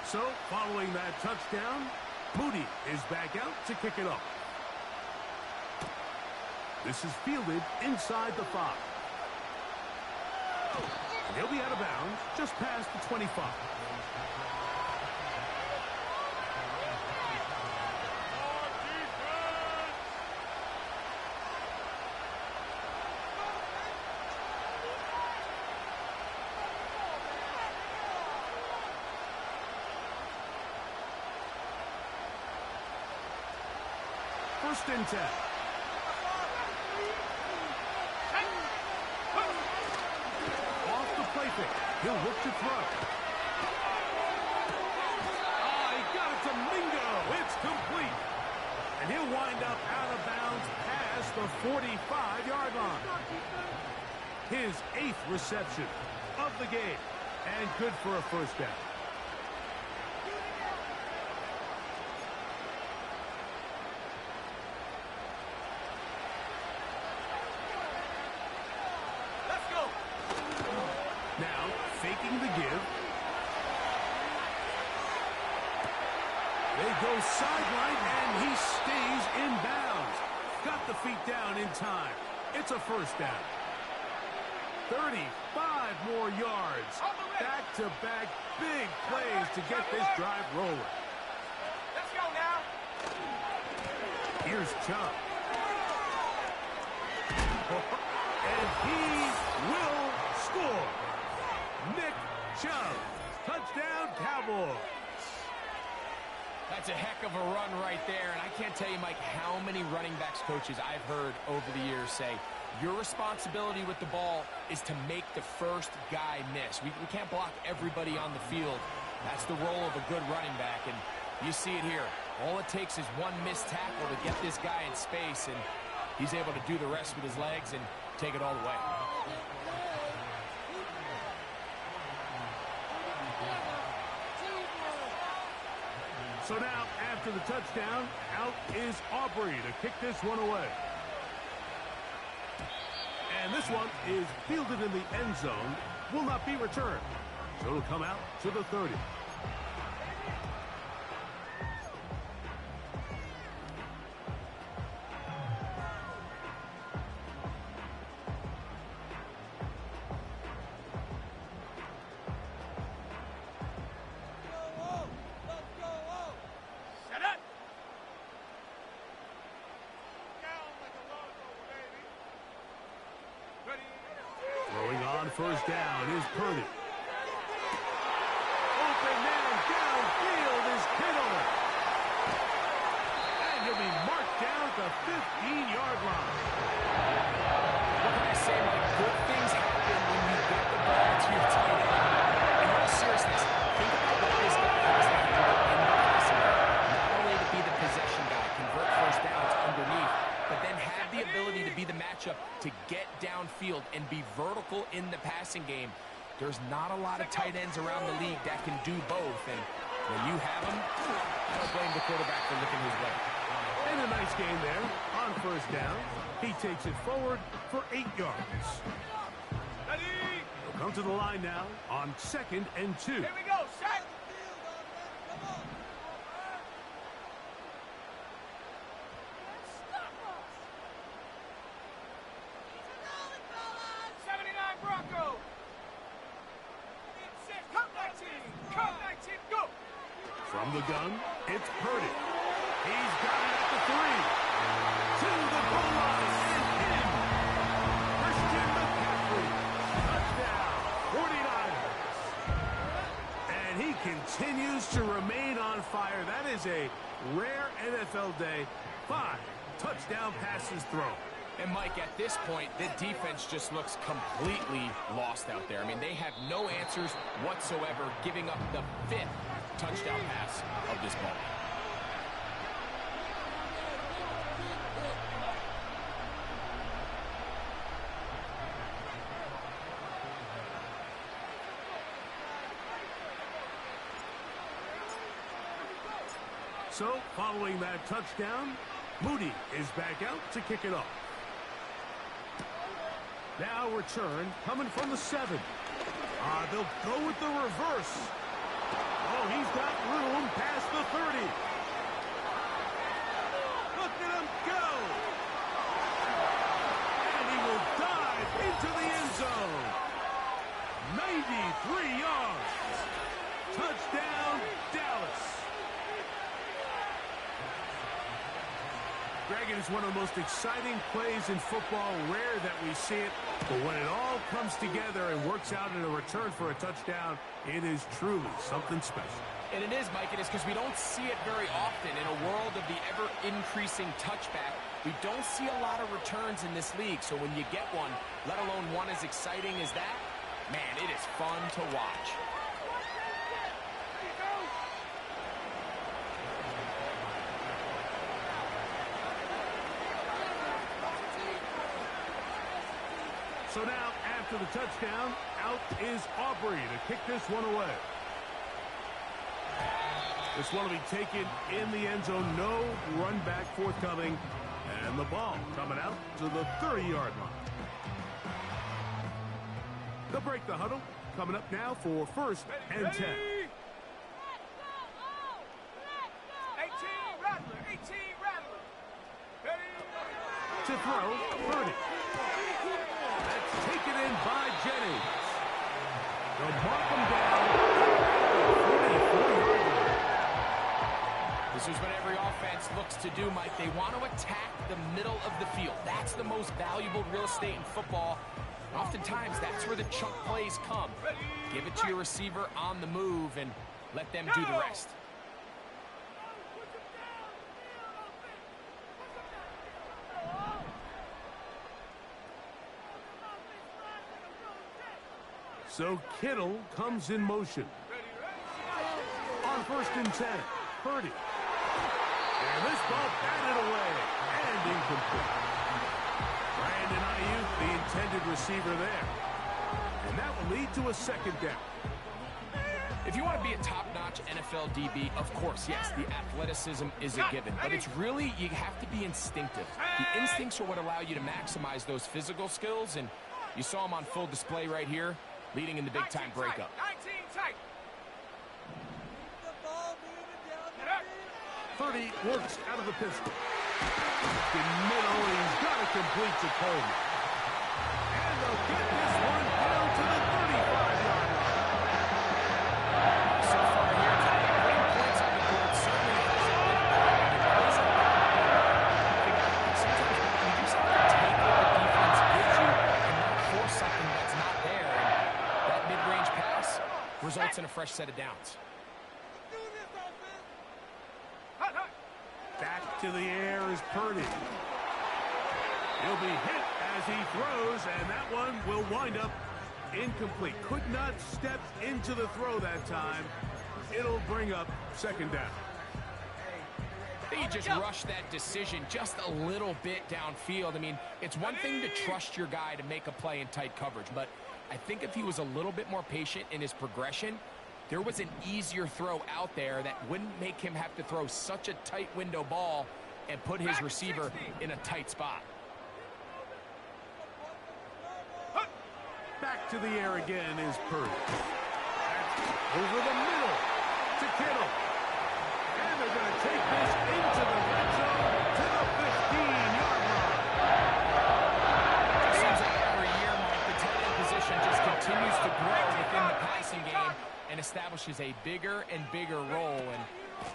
So, following that touchdown, Moody is back out to kick it off. This is fielded inside the 5. And he'll be out of bounds just past the 25. First and 10. Off the play fake. He'll look to throw. He got it to Mingo. It's complete. And he'll wind up out of bounds past the 45-yard line. His 8th reception of the game. And good for a first down. Let's go. Now, faking the give. They go sideline, and he stays in bounds. Got the feet down in time. It's a first down. 35 more yards. Back-to-back big plays to get this drive rolling. Let's go now. Here's Chubb. And he will score. Nick Chubb. Touchdown, Cowboys. That's a heck of a run right there, and I can't tell you, Mike, how many running backs coaches I've heard over the years say, your responsibility with the ball is to make the first guy miss. We can't block everybody on the field. That's the role of a good running back, and you see it here. All it takes is one missed tackle to get this guy in space, and he's able to do the rest with his legs and take it all the way. So now, after the touchdown, out is Aubrey to kick this one away. And this one is fielded in the end zone, will not be returned. So it'll come out to the 30. First down is Purdy. Open man downfield is Kittle. And he'll be marked down at the 15-yard line. What can I say, Mike? Good things happen when you get the ball to your tight end. In all seriousness, think about what this guy has to do in the passing game. Not only to be the possession guy, convert first downs underneath, but then have the ability to be the matchup to get downfield and be vertical in the passing game. There's not a lot of tight ends around the league that can do both, and when you have them, don't blame the quarterback for looking his way. And a nice game there on first down. He takes it forward for 8 yards. He'll come to the line now on 2nd and 2. Here we go, set. 79 Bronco. Come 19, go. From the gun, it's Purdy. He's got it at the 3. To the goal line and in. Christian McCaffrey. Touchdown, 49ers. And he continues to remain on fire. That is a rare NFL day. 5 touchdown passes thrown. And, Mike, at this point, the defense just looks completely lost out there. I mean, they have no answers whatsoever, giving up the 5th touchdown pass of this ball. So, following that touchdown, Moody is back out to kick it off. Now return coming from the 7. They'll go with the reverse. Oh, he's got room past the 30. Look at him go. And he will dive into the end zone. 93 yards. Touchdown, Dallas. Greg, it is one of the most exciting plays in football. Rare that we see it, but when it all comes together and works out in a return for a touchdown, it is truly something special. And it is, Mike. It is because we don't see it very often. In a world of the ever-increasing touchback, we don't see a lot of returns in this league. So when you get one, let alone one as exciting as that, man, it is fun to watch. So now, after the touchdown, out is Aubrey to kick this one away. This one will be taken in the end zone. No run back forthcoming. And the ball coming out to the 30-yard line. They'll break the huddle. Coming up now for 1st and 10. 18, Rattler. 18, Rattler. To throw, Purdy. That's taken in by Jennings. They'll mark him down. 44-yard line. This is what every offense looks to do, Mike. They want to attack the middle of the field. That's the most valuable real estate in football. Oftentimes, that's where the chunk plays come. Give it to your receiver on the move and let them do the rest. So Kittle comes in motion. On 1st and 10, Purdy. And this ball batted away and incomplete. Brandon Ayuk, the intended receiver there. And that will lead to a 2nd down. If you want to be a top-notch NFL DB, of course, yes, the athleticism is a given. But it's really, you have to be instinctive. The instincts are what allow you to maximize those physical skills. And you saw them on full display right here, leading in the big-time breakup. 19 tight. 30 works out of the pistol. In middle, he's got to complete to Coleman. And they'll get this one down to the 35-yard line. So far here today, putting points on the board certainly hasn't been sometimes you just have to take what the defense gives you and not force something that's not there. And that mid-range pass results in a fresh set of downs. Back to the air is Purdy. He'll be hit as he throws, and that one will wind up incomplete. Could not step into the throw that time. It'll bring up 2nd down. You just rush that decision just a little bit downfield. I mean, it's one thing to trust your guy to make a play in tight coverage, but I think if he was a little bit more patient in his progression, there was an easier throw out there that wouldn't make him have to throw such a tight window ball and put his receiver in a tight spot. Back to the air again is Purdy. Over the middle to Kittle. And they're going to take this into the red zone to the 15-yard line. It seems like every year, Mike, the tight end position just continues to grow within the passing game and establishes a bigger and bigger role. And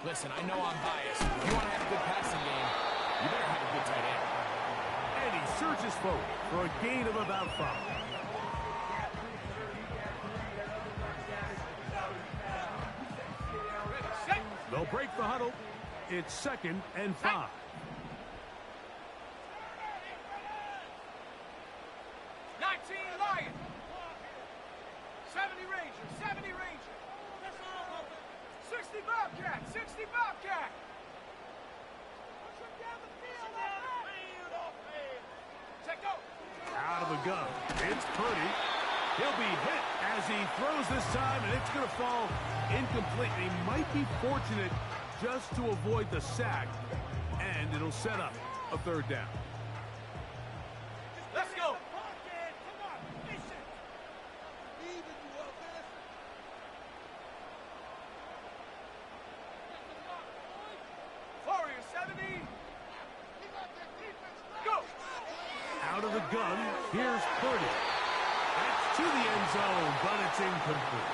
listen, I know I'm biased. If you want to have a good passing game, you better have a good tight end. And he surges forward for a gain of about 5. They'll break the huddle. It's 2nd and 5. Lion. 70 Ranger. 70 Ranger. 60 Bobcat. 60 Bobcat. Check go. Out of the gun. It's Purdy. He'll be hit as he throws this time, and it's going to fall incomplete. He might be fortunate just to avoid the sack, and it'll set up a 3rd down. Let's go. Warrior 70. Go. Out of the gun, here's Purdy. That's to the end zone, but it's incomplete.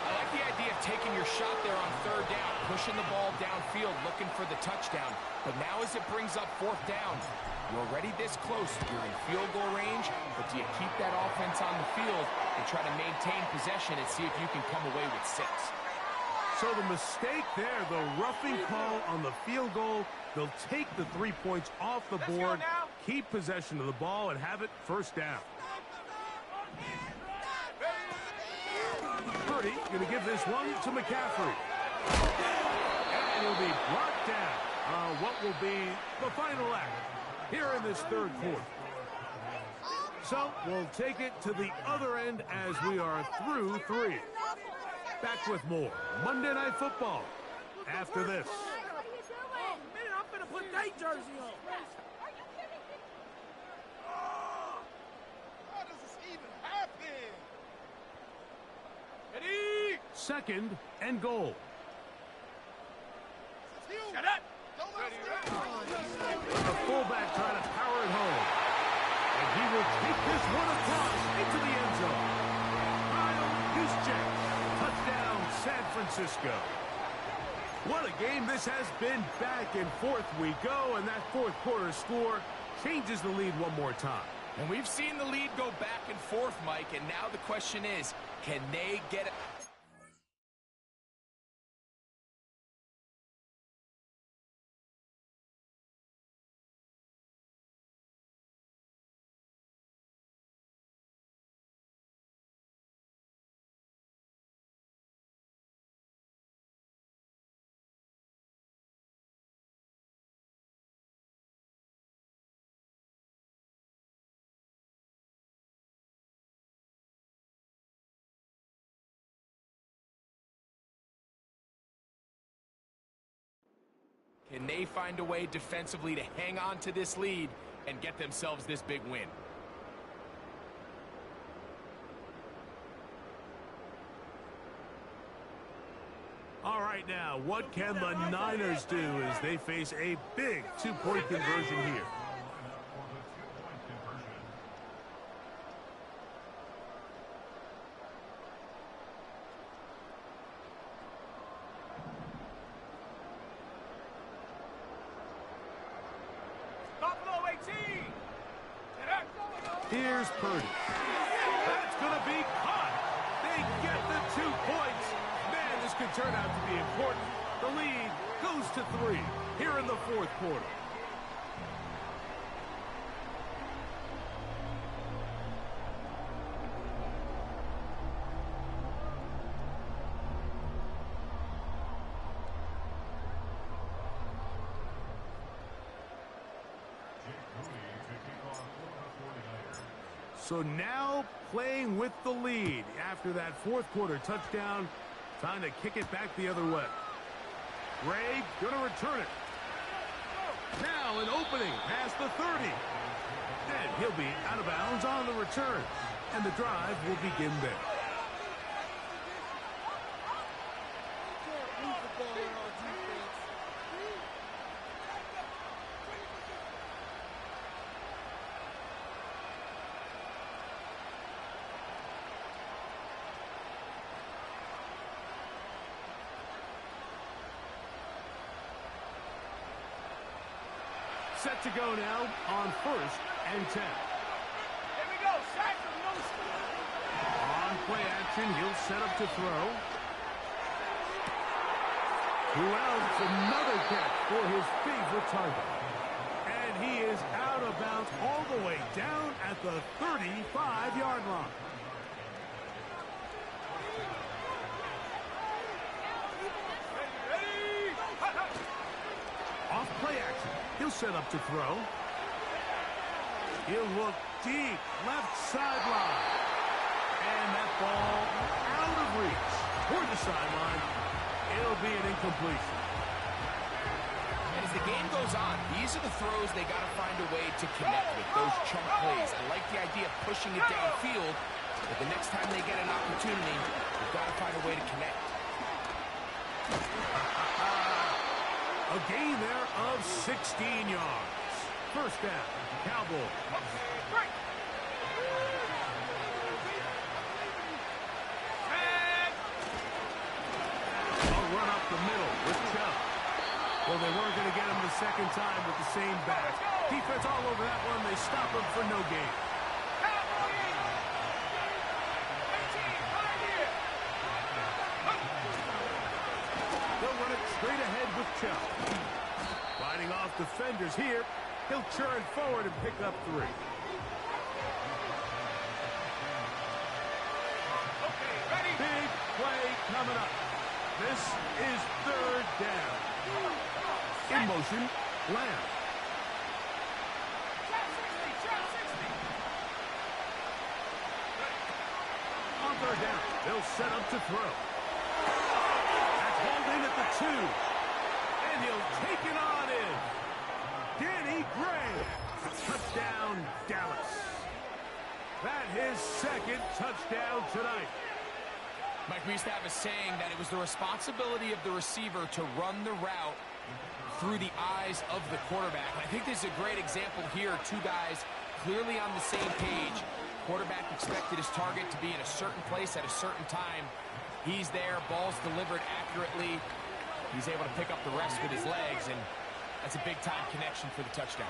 I like the idea of taking your shot there on 3rd down. pushing the ball downfield, looking for the touchdown. But now as it brings up fourth down, you're already this close. You're in field goal range, but do you keep that offense on the field and try to maintain possession and see if you can come away with 6? So the mistake there, the roughing call on the field goal, they'll take the 3 points off the board, keep possession of the ball, and have it first down. Purdy going to give this one to McCaffrey. And he'll be brought down on what will be the final act here in this third quarter. So we'll take it to the other end as we are through 3. Back with more Monday Night Football after this. Oh, man, I'm going to put that jersey on. How does this even happen? Ready? Second and goal. Shut up. Don't let him The fullback trying to power it home. And he will take this one across into the end zone. Kyle Juszczyk. Touchdown, San Francisco. What a game this has been. Back and forth we go, and that fourth quarter score changes the lead one more time. And we've seen the lead go back and forth, Mike, and now the question is, can they get it? Can they find a way defensively to hang on to this lead and get themselves this big win? All right, now, what can the Niners do as they face a big two-point conversion here? Here's Purdy. That's going to be caught. They get the 2 points. Man, this could turn out to be important. The lead goes to 3 here in the fourth quarter. So now playing with the lead after that fourth quarter touchdown. Time to kick it back the other way. Gray going to return it. Now an opening past the 30. And he'll be out of bounds on the return. And the drive will begin there. Set to go now on 1st and 10. Here we go. Sack him. No score. On play action, he'll set up to throw. Wells, another catch for his favorite target. And he is out of bounds all the way down at the 35-yard line. Off play action. He'll set up to throw. He'll look deep, left sideline. And that ball out of reach toward the sideline. It'll be an incompletion. And as the game goes on, these are the throws they got to find a way to connect with, those chunk plays. I like the idea of pushing it downfield, but the next time they get an opportunity, they've got to find a way to connect. A gain there of 16 yards. First down, Cowboys. A run up the middle with Chubb. Well, they weren't going to get him the second time with the same back. Defense all over that one. They stop him for no gain. They'll run it straight ahead with Chubb. Fighting off defenders here. He'll churn forward and pick up 3. Big play coming up. This is 3rd down. In motion, Lamb. On 3rd down, they'll set up to throw. That's holding at the 2. And he'll take it on in. Danny Gray. Touchdown, Dallas. That his 2nd touchdown tonight. Mike, we used to have a saying that it was the responsibility of the receiver to run the route through the eyes of the quarterback. And I think this is a great example here. 2 guys clearly on the same page. Quarterback expected his target to be in a certain place at a certain time. He's there, ball's delivered accurately. He's able to pick up the rest with his legs, and that's a big-time connection for the touchdown.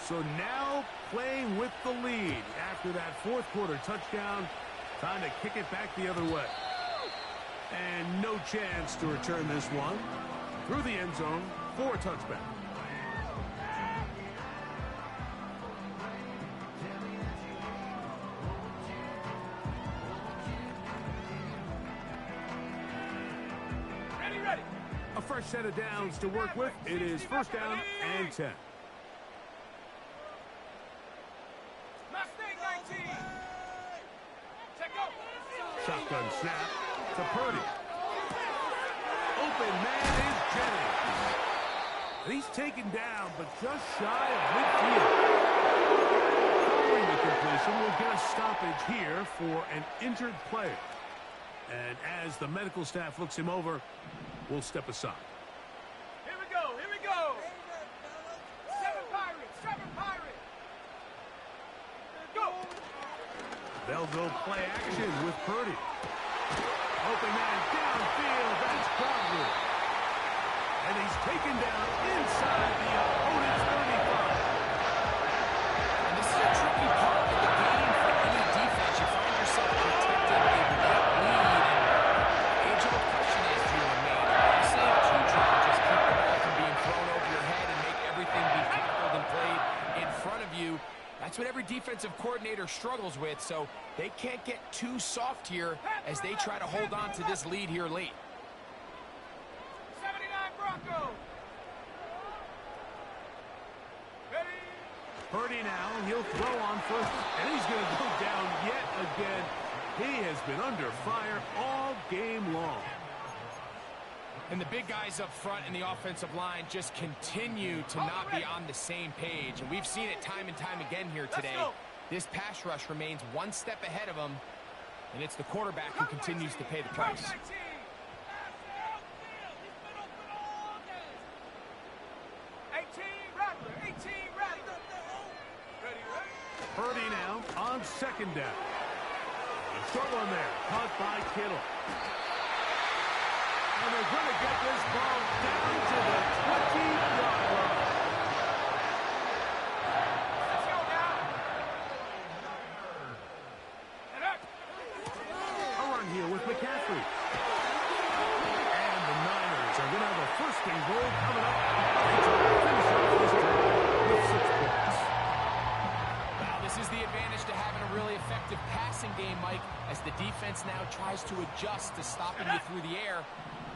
So now playing with the lead after that 4th quarter touchdown. Time to kick it back the other way. And no chance to return this one. Through the end zone for a touchback. Ready. A fresh set of downs to work with. It is 1st down and 10. Shotgun snap to Purdy. Open man is Jennings. He's taken down, but just shy of midfield. Following the completion, we'll get a stoppage here for an injured player. And as the medical staff looks him over, we'll step aside. Here we go. 7 Pirates. Go. They'll go play action with Purdy. Open man downfield. That's Crosby. And he's taken down inside the opponent's 35. And this is a tricky part of the game for any defense. You find yourself protecting a late lead. And the age-old question is, do you remain aggressive? Do you try to just keep the ball from being thrown over your head and make everything be tackled and played in front of you? That's what every defensive coordinator struggles with, so they can't get too soft here as they try to hold on to this lead here late. 79 Broncos. Ready. Purdy now, he'll throw on first, and he's going to go down yet again. He has been under fire all game long. And the big guys up front in the offensive line just continue to not be on the same page. And we've seen it time and time again here today. This pass rush remains one step ahead of them, and it's the quarterback who continues to pay the price. 18 Rattler. Ready. Purdy now on 2nd down. A short one there, caught by Kittle. And they're going to get this ball down to the 20-yard line. Let's go now. And up. A run here with McCaffrey. And the Niners are going to have a 1st and goal coming up. They try to finish off this drive with 6 points. Wow, this is the advantage to having a really effective passing game, Mike, as the defense now tries to adjust to stopping you through the air.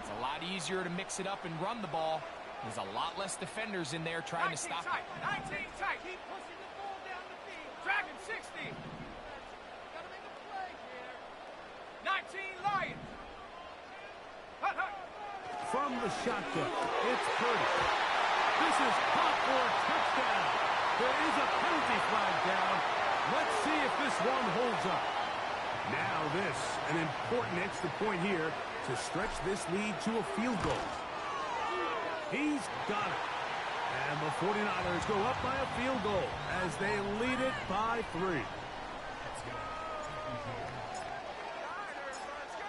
It's a lot easier to mix it up and run the ball. There's a lot less defenders in there trying to stop it. 19 tight. Keep pushing the ball down the field. Dragon 60. Gotta make a play here. 19 Lions. Hut. From the shotgun, it's Purdy. This is caught for a touchdown. There is a penalty flag down. Let's see if this one holds up. Now this, an important extra point here to stretch this lead to a field goal. He's got it. And the 49ers go up by a field goal as they lead it by 3.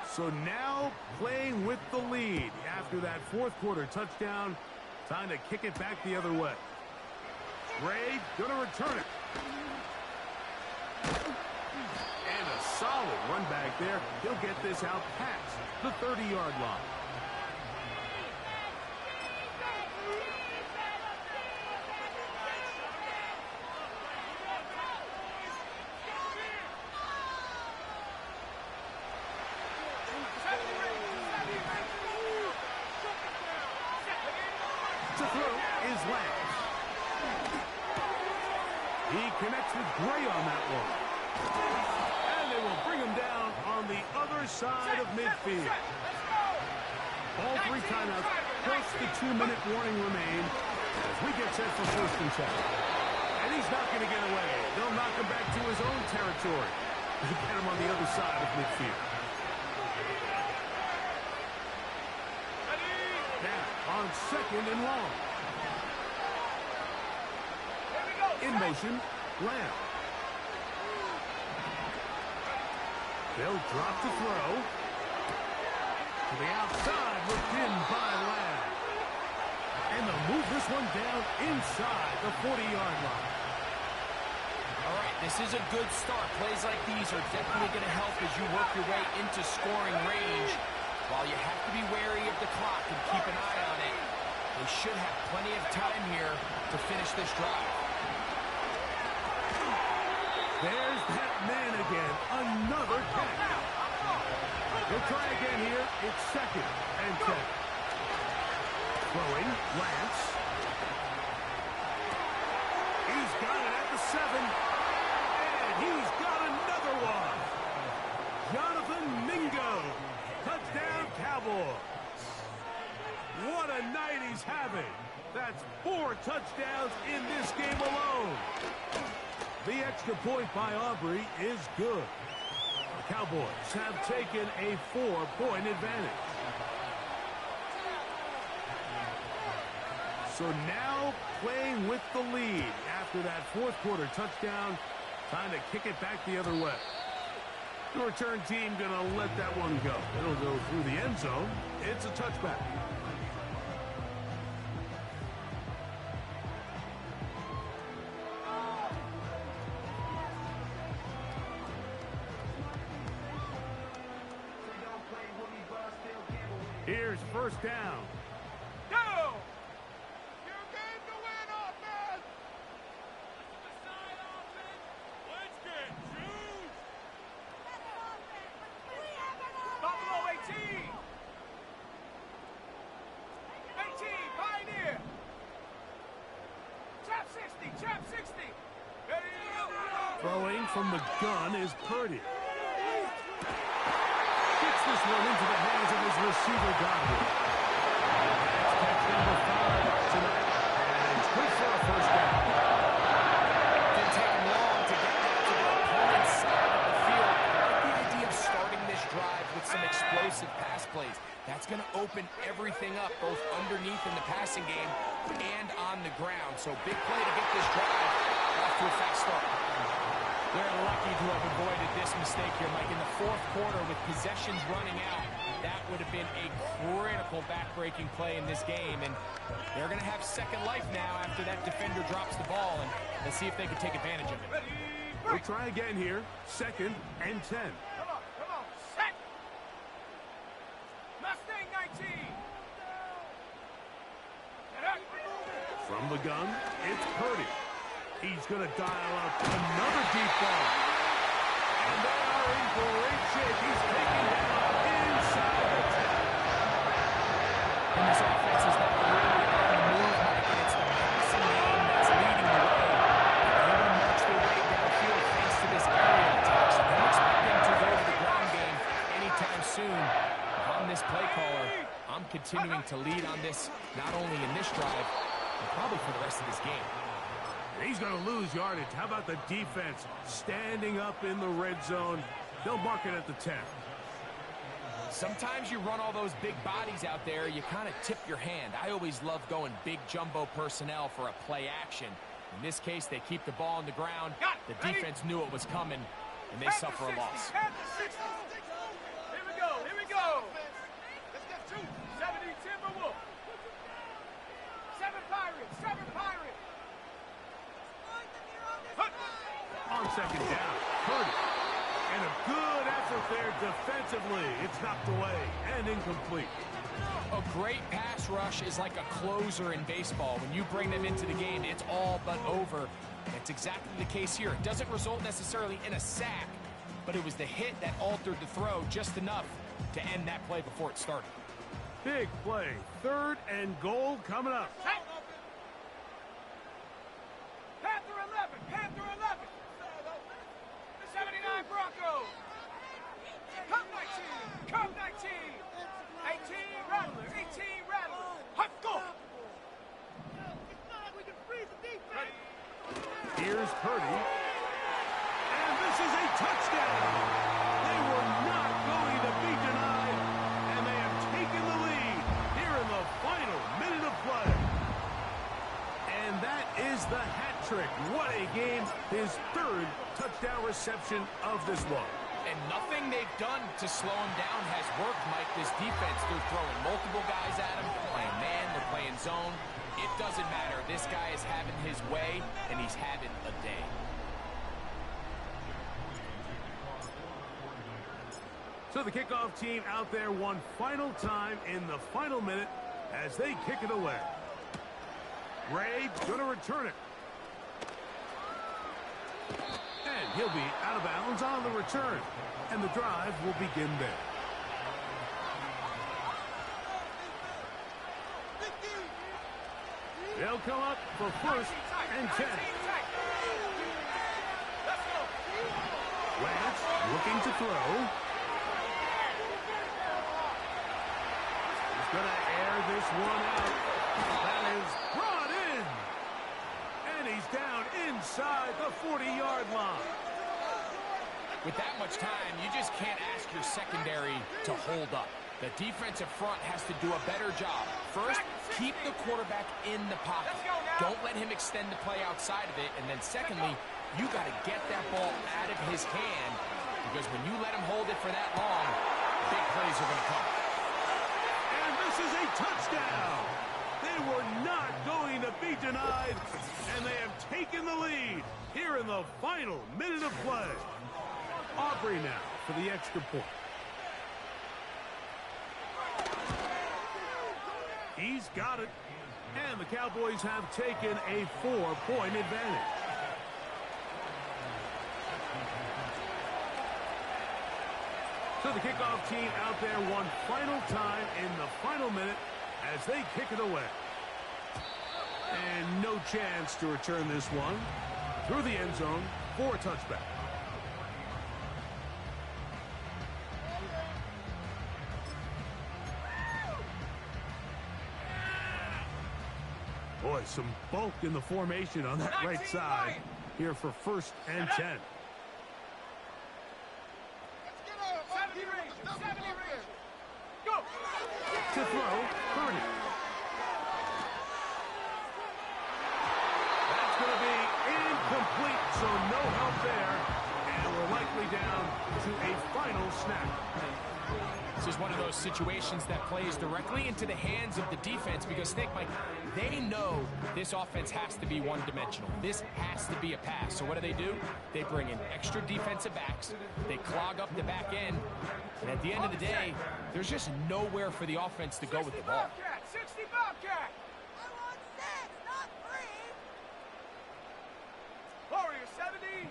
So now playing with the lead after that fourth quarter touchdown. Time to kick it back the other way. Ray going to return it. And a solid run back there. He'll get this out past the 30-yard line. To throw is Lance. He connects with Gray on that one. And they will bring him down on the other side of midfield. All 3 timeouts plus the 2-minute warning remain as we get set for 1st and 10. And he's not going to get away. They'll knock him back to his own territory to get him on the other side of midfield. Now on 2nd and long. In motion, Lamb. They'll drop to throw. To the outside, looked in by Lamb. And they'll move this one down inside the 40-yard line. All right, this is a good start. Plays like these are definitely going to help as you work your way into scoring range. While you have to be wary of the clock and keep an eye on it, they should have plenty of time here to finish this drive. There's that man again. Another catch. They'll try again here. It's 2nd and 10. Throwing, Lance. He's got it at the 7. And he's got another one. Jonathan Mingo. Touchdown, Cowboys. What a night he's having. That's 4 touchdowns in this game alone. The extra point by Aubrey is good. The Cowboys have taken a 4-point advantage. So now playing with the lead after that fourth quarter touchdown. Time to kick it back the other way. The return team going to let that one go. It'll go through the end zone. It's a touchback. Here's 1st down. Go! Your game to win, offense! Let's get juice! Buffalo 18! 18, Pioneer! Chap 60, Chap 60! Ready to go! Throwing from the gun is Purdy. Gets this one into the hands of his receiver, Godwin. That's catch number 5 tonight. And it's good for a 1st down. Didn't take him long to get that to the opponent's side of the field. I like the idea of starting this drive with some explosive pass plays. That's going to open everything up, both underneath in the passing game and on the ground. So big play to get this drive off to a fast start. They're lucky to have avoided this mistake here, Mike. In the fourth quarter, with possessions running out, that would have been a critical back-breaking play in this game. And they're going to have second life now after that defender drops the ball. And let's see if they can take advantage of it. We'll try again here. 2nd and 10. Come on, set! Mustang 19! From the gun, it's Purdy. He's going to dial up another deep ball. And they are in great shape. He's taken down inside the 10. And this offense is not really on the move, Mike, and it's the passing game that's leading the way. They're able to march their way downfield thanks to this aerial attacks. I don't expect them to go to the ground game anytime soon. If I'm this play caller, I'm continuing to lead on this, not only in this drive, but probably for the rest of this game. He's going to lose yardage. How about the defense standing up in the red zone? They'll mark it at the 10. Sometimes you run all those big bodies out there, you kind of tip your hand. I always love going big jumbo personnel for a play action. In this case, they keep the ball on the ground. The defense knew it was coming, and they suffer a loss. Here we go, here we go. 70 Timberwolves. 7 Pirates, 7 Pirates. On second down, Purdy. And a good effort there defensively. It's knocked away and incomplete. A great pass rush is like a closer in baseball. When you bring them into the game, it's all but over. That's exactly the case here. It doesn't result necessarily in a sack, but it was the hit that altered the throw just enough to end that play before it started. Big play. 3rd and goal coming up. Panther 11, Panther 11. 79 Broncos. Cup 19, Cup 19. 18 Rattler, 18 Rattler. Hot go. Here's Purdy. And this is a touchdown. They were not going to be denied, and they have taken the lead here in the final minute of play. And that is the hat trick. What a game. His 3rd touchdown reception of this one. And nothing they've done to slow him down has worked, Mike. This defense, they're throwing multiple guys at him. They're playing man, they're playing zone. It doesn't matter. This guy is having his way, and he's having a day. So the kickoff team out there one final time in the final minute as they kick it away. Ray going to return it. And he'll be out of bounds on the return. And the drive will begin there. They'll come up for 1st and 10. Lance looking to throw. He's going to air this one out. That is brought in. And he's down inside the 40-yard line. With that much time, you just can't ask your secondary to hold up. The defensive front has to do a better job. First, keep the quarterback in the pocket. Don't let him extend the play outside of it. And then secondly, you got to get that ball out of his hand, because when you let him hold it for that long, big plays are going to come. And this is a touchdown. They were not going to be denied, and they have taken the lead here in the final minute of play. Aubrey now for the extra point. He's got it, and the Cowboys have taken a 4-point advantage. So the kickoff team out there one final time in the final minute as they kick it away. And no chance to return this one through the end zone for a touchback. Boy, some bulk in the formation on that right side here for 1st and 10. 70 Rangers, 70 Rangers. Go. To throw, Purdy. That's going to be incomplete, so no help there. And we're likely down to a final snap. This is one of those situations that plays directly into the hands of the defense, because think, Mike, they know this offense has to be one-dimensional. This has to be a pass. So what do? They bring in extra defensive backs. They clog up the back end. And at the end of the day, there's just nowhere for the offense to go with the ball. 60 Bobcat. I want 6, not 3. Warrior 70.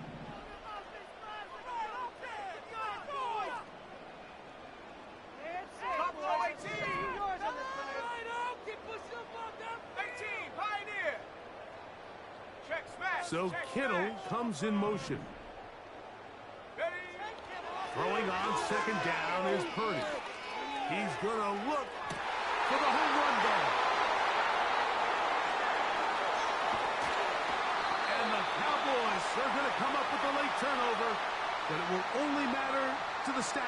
Buffalo 18. 18 Pioneer. Check smash. So Check Kittle smash. comes in motion. Ready. Throwing on second down is Purdy. He's going to look for the home run ball. And the Cowboys are going to come up with the late turnover, but it will only matter to the stat.